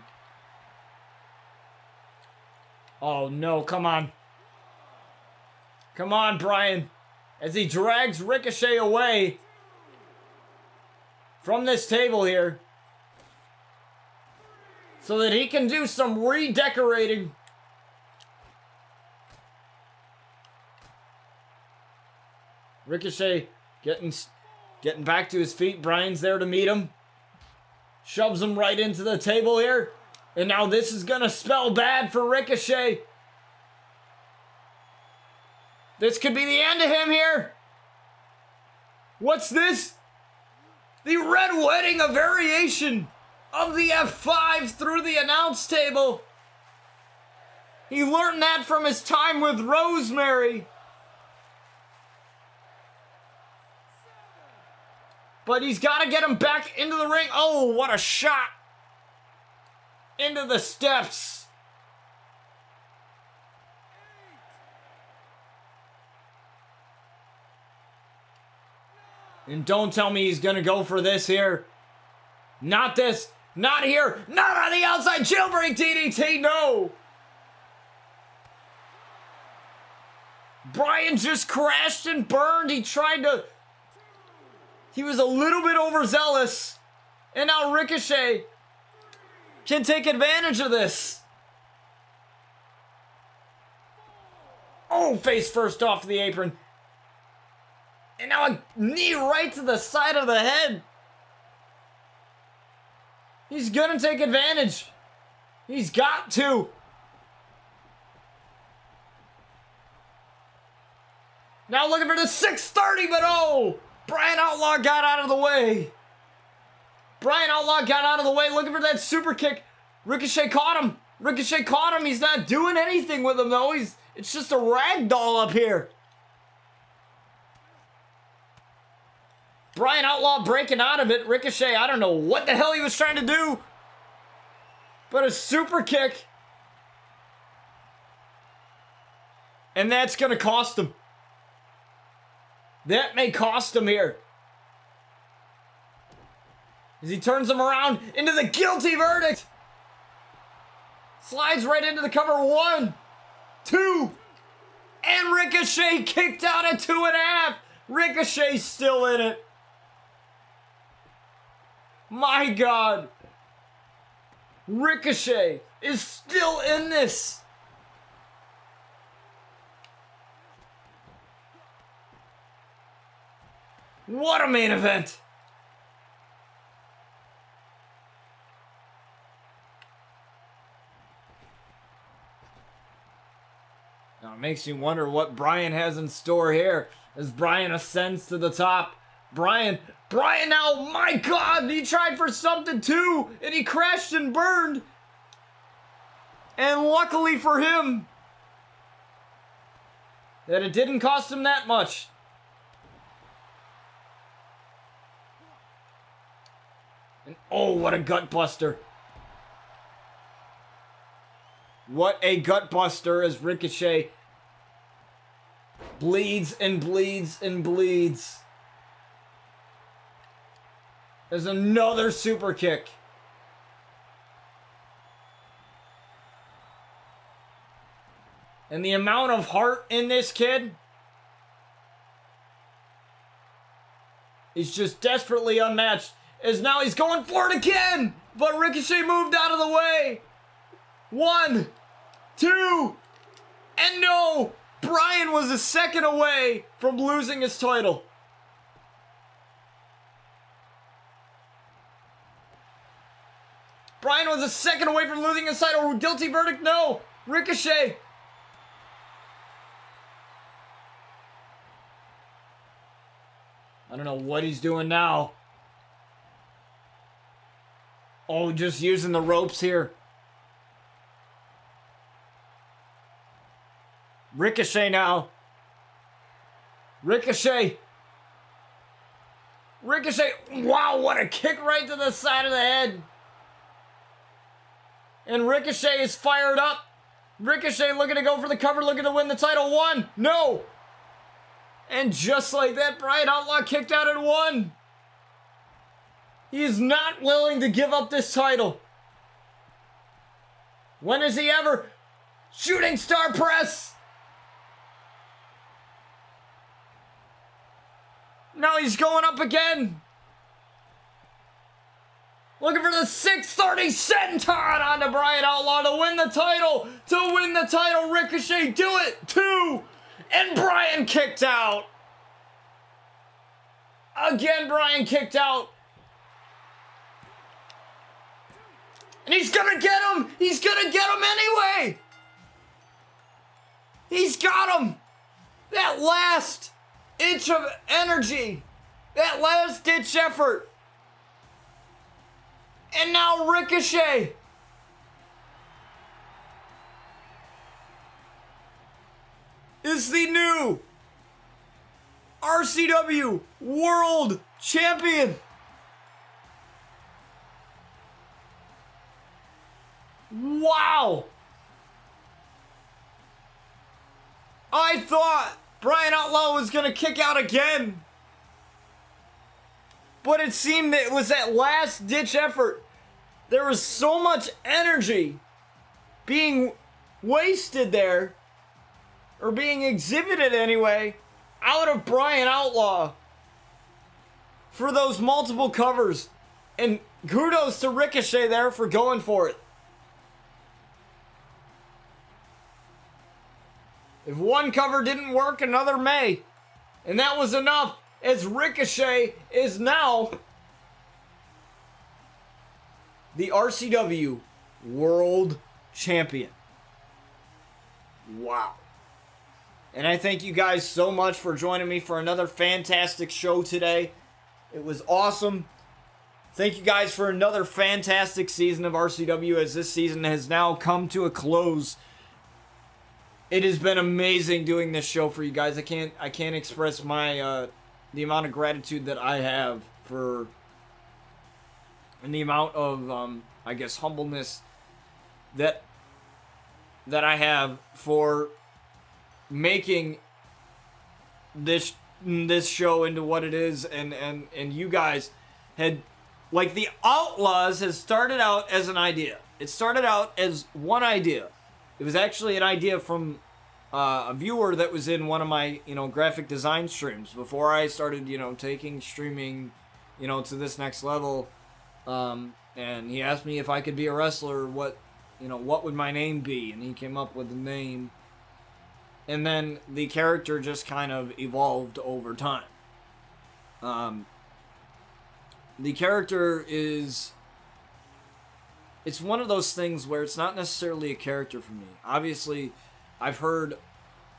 Oh no, come on. Come on, Bryan. As he drags Ricochet away from this table here. So that he can do some redecorating. Ricochet getting back to his feet. Bryan's there to meet him. Shoves him right into the table here. And now this is going to spell bad for Ricochet. This could be the end of him here. What's this? The Red Wedding, a variation of the F5 through the announce table. He learned that from his time with Rosemary. But he's got to get him back into the ring. Oh, what a shot. Into the steps. And don't tell me he's going to go for this here. Not this. Not here. Not on the outside. Jailbreak DDT. No. Bryan just crashed and burned. He was a little bit overzealous. And now Ricochet can take advantage of this. Oh, face first off the apron. And now a knee right to the side of the head. He's gonna take advantage. He's got to. Now looking for the 630, but oh! Bryan Outlaw got out of the way. Bryan Outlaw got out of the way looking for that super kick. Ricochet caught him. Ricochet caught him. He's not doing anything with him though. It's just a rag doll up here. Bryan Outlaw breaking out of it. Ricochet, I don't know what the hell he was trying to do. But a super kick. And that's going to cost him. That may cost him here. As he turns him around into the guilty verdict. Slides right into the cover. 1, 2. And Ricochet kicked out at 2.5. Ricochet's still in it. My God. Ricochet is still in this. What a main event. Now it makes you wonder what Bryan has in store here as Bryan ascends to the top. Bryan now, my God, he tried for something too, and he crashed and burned. And luckily for him, that it didn't cost him that much. And oh, what a gut buster. What a gut buster as Ricochet bleeds and bleeds and bleeds. There's another super kick. And the amount of heart in this kid is just desperately unmatched. As now he's going for it again. But Ricochet moved out of the way. 1, 2, and no! Bryan was a second away from losing his title. Bryan was a second away from losing his title. Guilty verdict, no. Ricochet. I don't know what he's doing now. Oh, just using the ropes here. Ricochet now. Ricochet. Ricochet. Wow, what a kick right to the side of the head. And Ricochet is fired up. Ricochet looking to go for the cover, looking to win the title. 1. No. And just like that, Brian Outlaw kicked out at 1. He is not willing to give up this title. When has he ever? Shooting star press. Now he's going up again. Looking for the 630 senton onto Brian Outlaw to win the title. To win the title, Ricochet, do it. 2. And Brian kicked out. Again, Brian kicked out. And he's gonna get him. He's gonna get him anyway. He's got him. That last inch of energy. That last ditch effort. And now Ricochet. Is the new RCW World Champion. Wow. I thought Brian Outlaw was going to kick out again. But it seemed that it was that last ditch effort. There was so much energy being wasted there, or being exhibited anyway, out of Brian Outlaw for those multiple covers. And kudos to Ricochet there for going for it. If one cover didn't work, another may. And that was enough, as Ricochet is now the RCW World Champion. Wow. And I thank you guys so much for joining me for another fantastic show today. It was awesome. Thank you guys for another fantastic season of RCW, as this season has now come to a close. It has been amazing doing this show for you guys. I can't express my the amount of gratitude that I have for, and the amount of I guess humbleness that I have for making this show into what it is. And you guys had, like, the Outlaws has started out as an idea. It started out as one idea. It was actually an idea from a viewer that was in one of my, graphic design streams before I started, taking streaming, to this next level. And he asked me if I could be a wrestler, what would my name be? And he came up with the name. And then the character just kind of evolved over time. The character is... It's one of those things where it's not necessarily a character for me. Obviously, I've heard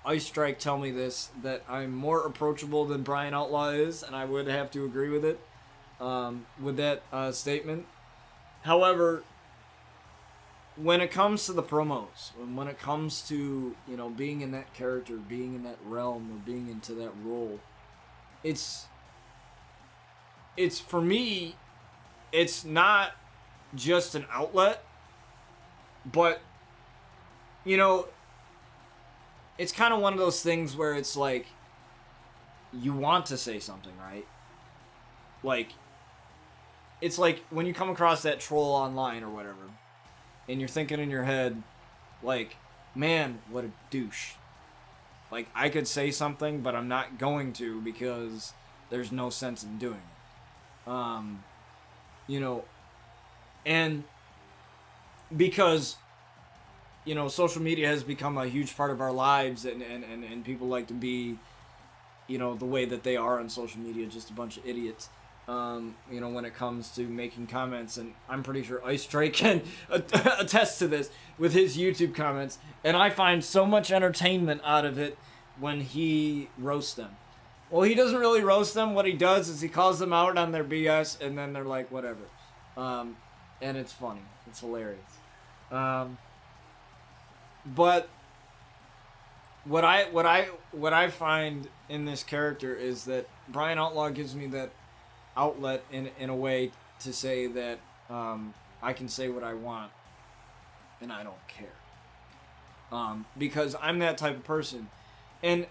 Ice Strike tell me this, that I'm more approachable than Brian Outlaw is, and I would have to agree with it, with that statement. However, when it comes to the promos, when it comes to, being in that character, being in that realm, or being into that role, it's for me, it's not just an outlet, but, it's kind of one of those things where it's like, you want to say something, right? Like, it's like when you come across that troll online or whatever, and you're thinking in your head, like, man, what a douche. Like, I could say something, but I'm not going to, because there's no sense in doing it. And because, social media has become a huge part of our lives, and people like to be, the way that they are on social media, just a bunch of idiots. When it comes to making comments, and I'm pretty sure Ice Strike can attest to this with his YouTube comments, and I find so much entertainment out of it when he roasts them. Well, he doesn't really roast them. What he does is he calls them out on their BS, and then they're like, whatever. And it's funny. It's hilarious. But what I find in this character is that Brian Outlaw gives me that outlet in a way to say that I can say what I want, and I don't care. Because I'm that type of person. And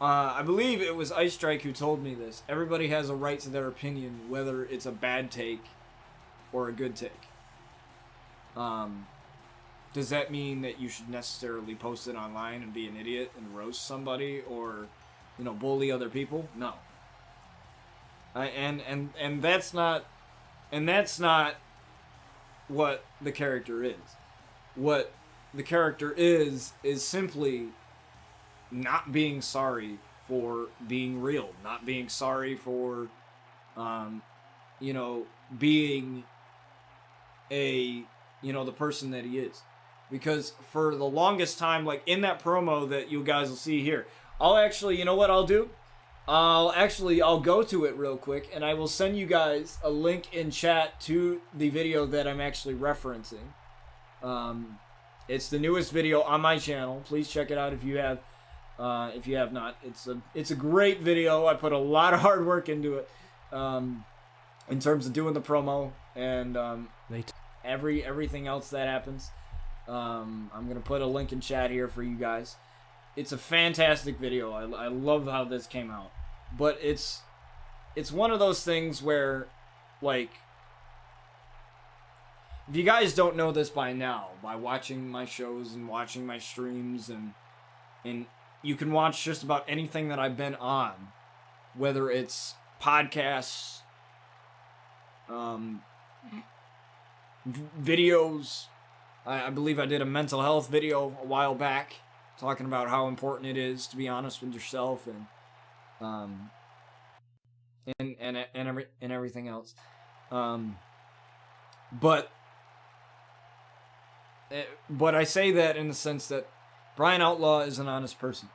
I believe it was Ice Strike who told me this. Everybody has a right to their opinion, whether it's a bad take or a good take. Does that mean that you should necessarily post it online and be an idiot and roast somebody or, bully other people? No. And that's not what the character is. What the character is simply not being sorry for being real, not being sorry for, being the person that he is. Because for the longest time, like in that promo that you guys will see here, I'll actually, you know what I'll do? I'll go to it real quick, and I will send you guys a link in chat to the video that I'm actually referencing. It's the newest video on my channel. Please check it out if you have not. It's a great video. I put a lot of hard work into it, in terms of doing the promo and everything else that happens. I'm gonna put a link in chat here for you guys. It's a fantastic video. I love how this came out, but it's one of those things where, like, if you guys don't know this by now, by watching my shows and watching my streams, and you can watch just about anything that I've been on, whether it's podcasts, videos. I believe I did a mental health video a while back, talking about how important it is to be honest with yourself and everything else. But I say that in the sense that Brian Outlaw is an honest person.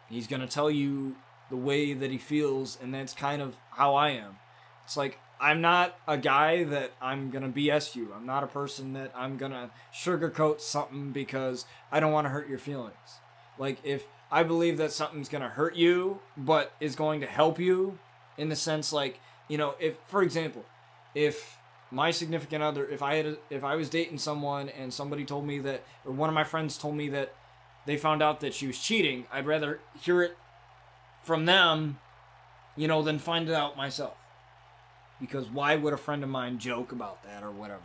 He's gonna tell you the way that he feels, and that's kind of how I am. It's like, I'm not a guy that I'm gonna BS you. I'm not a person that I'm gonna sugarcoat something because I don't want to hurt your feelings. Like, if I believe that something's gonna hurt you, but is going to help you, in the sense, like, if, for example, if my significant other, if I was dating someone and somebody told me that, or one of my friends told me that they found out that she was cheating, I'd rather hear it from them, than find it out myself. Because why would a friend of mine joke about that or whatever,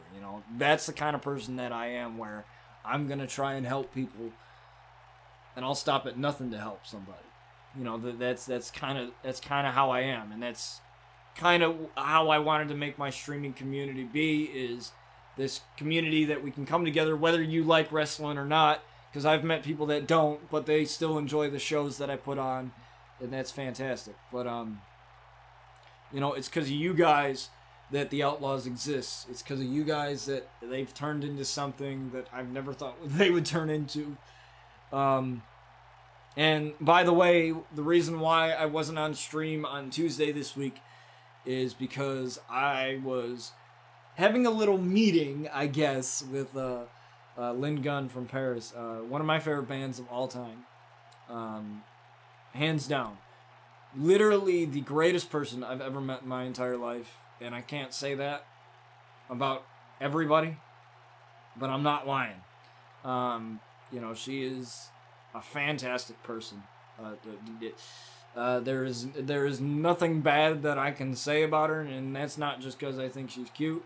That's the kind of person that I am, where I'm going to try and help people, and I'll stop at nothing to help somebody. That's kind of how I am, and that's kind of how I wanted to make my streaming community be, is this community that we can come together, whether you like wrestling or not, because I've met people that don't, but they still enjoy the shows that I put on, and that's fantastic. But, it's because of you guys that the Outlaws exist. It's because of you guys that they've turned into something that I've never thought they would turn into. And by the way, the reason why I wasn't on stream on Tuesday this week is because I was having a little meeting, I guess, with Lynn Gunn from Paris. One of my favorite bands of all time. Hands down. Literally the greatest person I've ever met in my entire life. And I can't say that about everybody, but I'm not lying. She is a fantastic person. There is nothing bad that I can say about her, and that's not just because I think she's cute,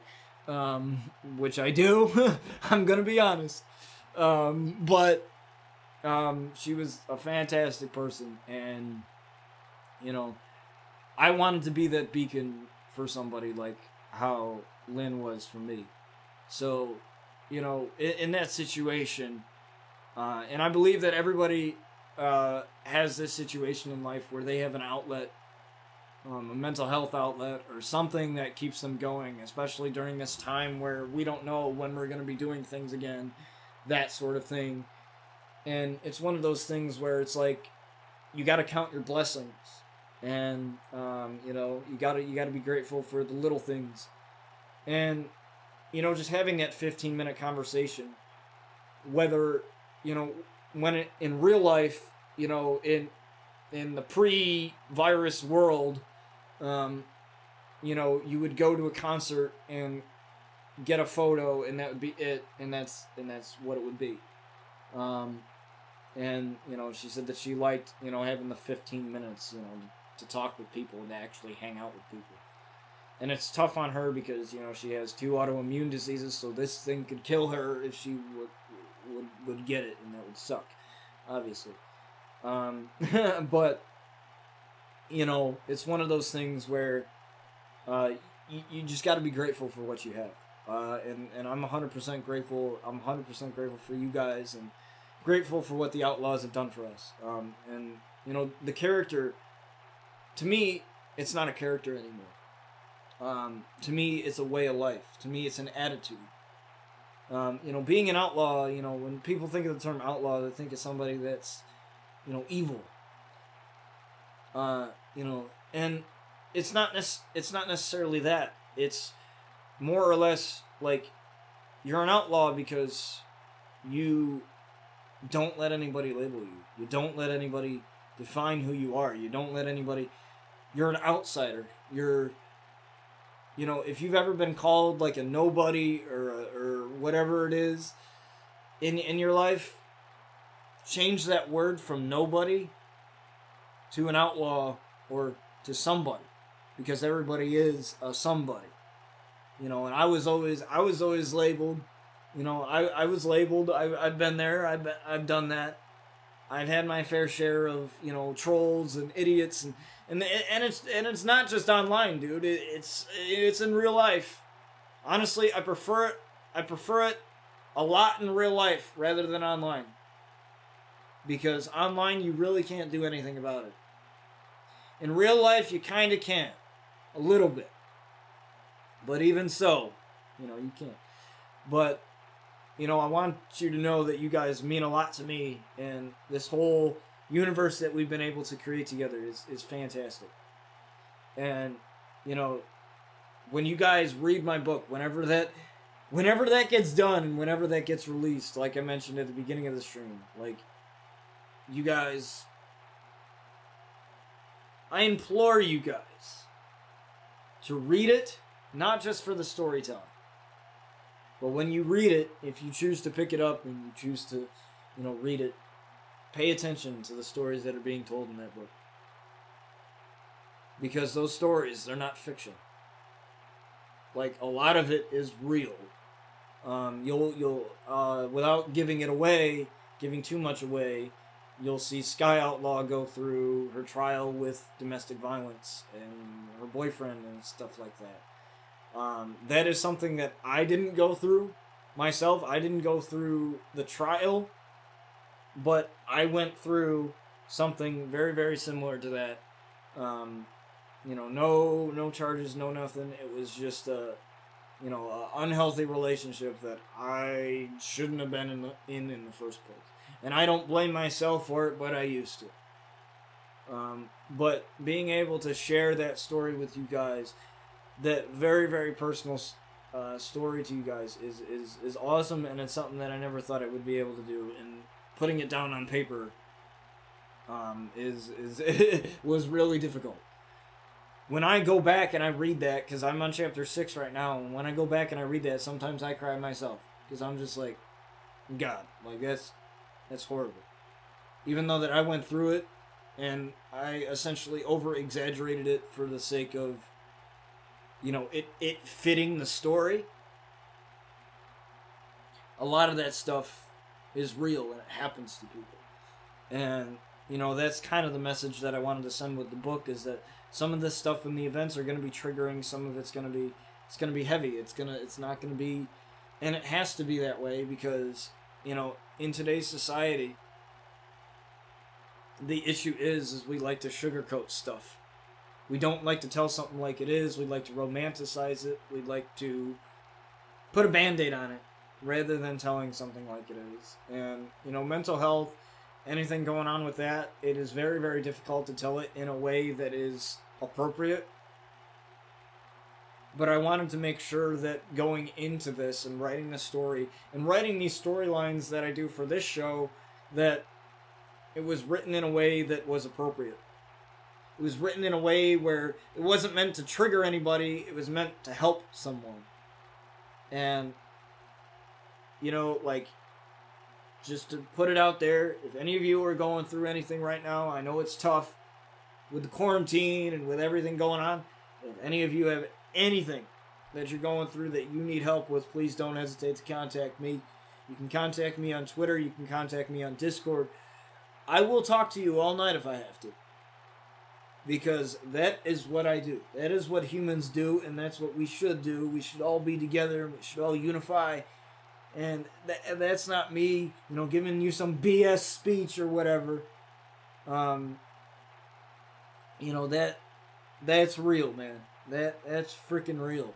which I do. I'm gonna be honest. But she was a fantastic person, and I wanted to be that beacon for somebody like how Lynn was for me. So, in that situation, and I believe that everybody has this situation in life where they have an outlet, a mental health outlet, or something that keeps them going, especially during this time where we don't know when we're going to be doing things again, that sort of thing. And it's one of those things where it's like, you got to count your blessings, and you know, you got to be grateful for the little things, and you know, just having that 15-minute conversation, whether, you know, when it, in real life, you know, in the pre-virus world, um, you know, you would go to a concert and get a photo, and that would be it, and that's what it would be. Um, and you know, she said that she liked, you know, having the 15 minutes, you know, to talk with people and to actually hang out with people. And it's tough on her because, you know, she has 2 autoimmune diseases, so this thing could kill her if she would get it, and that would suck, obviously. But you know, it's one of those things where you just got to be grateful for what you have. And I'm 100% grateful. I'm 100% grateful for you guys, and grateful for what the Outlaws have done for us. And you know, the character, to me, it's not a character anymore. To me, it's a way of life. To me, it's an attitude. You know, being an outlaw, you know, when people think of the term outlaw, they think of somebody that's, you know, evil. You know, and it's not necessarily that. It's more or less like, you're an outlaw because you don't let anybody label you. You don't let anybody define who you are. You don't let anybody... You're an outsider. You're... You know, if you've ever been called like a nobody or whatever it is in your life, change that word from nobody to an outlaw or to somebody, because everybody is a somebody. You know, and I was always labeled. You know, I was labeled. I've been there. I've done that. I've had my fair share of, you know, trolls and idiots, and it's not just online, dude. It's in real life. Honestly, I prefer it a lot in real life rather than online, because online you really can't do anything about it. In real life, you kind of can, a little bit, but even so, you know, you can't. But you know, I want you to know that you guys mean a lot to me, and this whole universe that we've been able to create together is fantastic. And, you know, when you guys read my book, whenever that gets done and whenever that gets released, like I mentioned at the beginning of the stream, like, you guys, I implore you guys to read it, not just for the storytelling. But when you read it, if you choose to pick it up and you choose to, you know, read it, pay attention to the stories that are being told in that book. Because those stories, they're not fiction. Like, a lot of it is real. You'll without giving it away, giving too much away, you'll see Sky Outlaw go through her trial with domestic violence and her boyfriend and stuff like that. That is something that I didn't go through myself. I didn't go through the trial, but I went through something very, very similar to that. You know, no charges, no nothing. It was just a unhealthy relationship that I shouldn't have been in the first place. And I don't blame myself for it, but I used to. But being able to share that story with you guys, that very, very personal story to you guys is awesome, and it's something that I never thought I would be able to do. And putting it down on paper was really difficult. When I go back and I read that, because I'm on chapter 6 right now, and when I go back and I read that, sometimes I cry myself, because I'm just like, God, like, that's horrible. Even though that I went through it, and I essentially over-exaggerated it for the sake of, you know, it fitting the story. A lot of that stuff is real, and it happens to people. And, you know, that's kind of the message that I wanted to send with the book, is that some of this stuff in the events are going to be triggering, some of it's going to be heavy, it's not going to be, and it has to be that way, because, you know, in today's society, the issue is we like to sugarcoat stuff. We don't like to tell something like it is. We like to romanticize it. We'd like to put a Band-Aid on it. rather than telling something like it is. And, you know, mental health, anything going on with that, it is very, very difficult to tell it in a way that is appropriate. But I wanted to make sure that going into this and writing the story and writing these storylines that I do for this show, that it was written in a way that was appropriate. It was written in a way where it wasn't meant to trigger anybody, it was meant to help someone. And, you know, like, just to put it out there, if any of you are going through anything right now, I know it's tough with the quarantine and with everything going on. If any of you have anything that you're going through that you need help with, please don't hesitate to contact me. You can contact me on Twitter. You can contact me on Discord. I will talk to you all night if I have to. Because that is what I do. That is what humans do, and that's what we should do. We should all be together. We should all unify. And that's not me, you know, giving you some BS speech or whatever. You know, that's real, man. That's freaking real.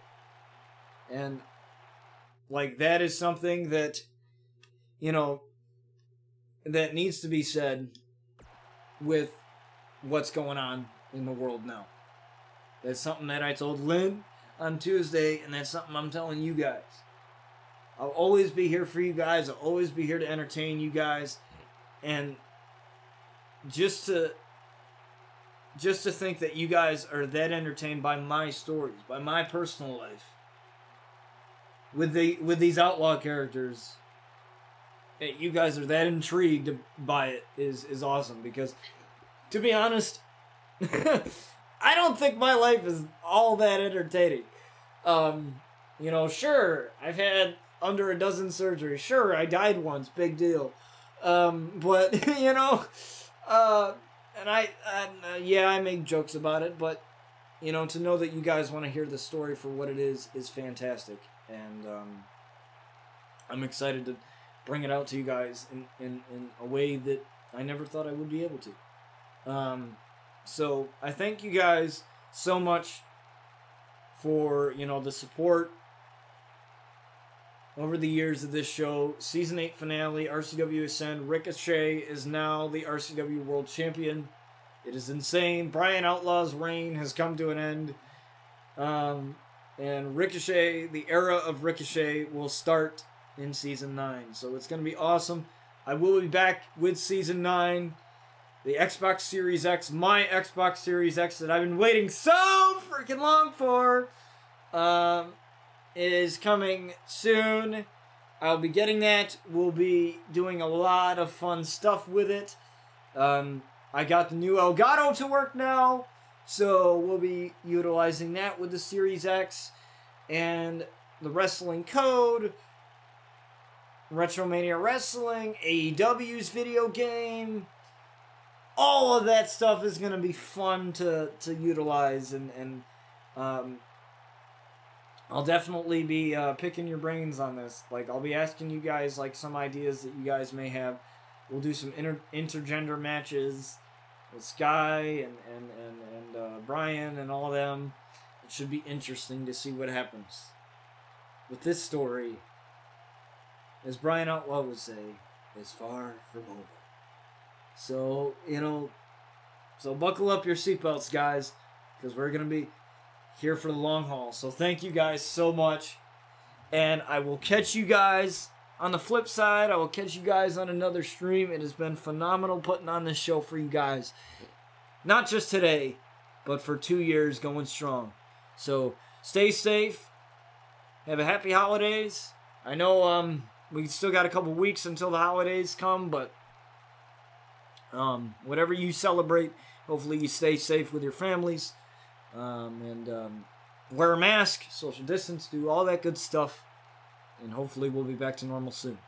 And, like, that is something that, you know, that needs to be said with what's going on in the world now. That's something that I told Lynn on Tuesday, and that's something I'm telling you guys. I'll always be here for you guys. I'll always be here to entertain you guys. And just to think that you guys are that entertained by my stories, by my personal life, with these outlaw characters, that you guys are that intrigued by it is awesome. Because, to be honest, I don't think my life is all that entertaining. You know, sure, I've had under a dozen surgeries. Sure, I died once, big deal. But, you know, and I make jokes about it, but, you know, to know that you guys want to hear the story for what it is fantastic. And, I'm excited to bring it out to you guys in a way that I never thought I would be able to. So I thank you guys so much for, you know, the support over the years of this show. Season 8 finale, RCW Ascend. Ricochet is now the RCW World Champion. It is insane. Brian Outlaw's reign has come to an end. And Ricochet, the era of Ricochet, will start in Season 9. So it's going to be awesome. I will be back with Season 9. The Xbox Series X, my Xbox Series X that I've been waiting so freaking long for, is coming soon. I'll be getting that. We'll be doing a lot of fun stuff with it. I got the new Elgato to work now, so we'll be utilizing that with the Series X. And the Wrestling Code, Retromania Wrestling, AEW's video game. All of that stuff is going to be fun to utilize, and I'll definitely be picking your brains on this. Like, I'll be asking you guys, like, some ideas that you guys may have. We'll do some intergender matches with Sky and Brian and all of them. It should be interesting to see what happens with this story. As Brian Outlaw would say, is far from over. So, you know, so buckle up your seatbelts, guys, because we're going to be here for the long haul. So thank you guys so much, and I will catch you guys on the flip side. I will catch you guys on another stream. It has been phenomenal putting on this show for you guys. Not just today, but for 2 years going strong. So stay safe. Have a happy holidays. I know we still got a couple weeks until the holidays come, but whatever you celebrate, hopefully you stay safe with your families. And wear a mask, social distance, do all that good stuff. And hopefully we'll be back to normal soon.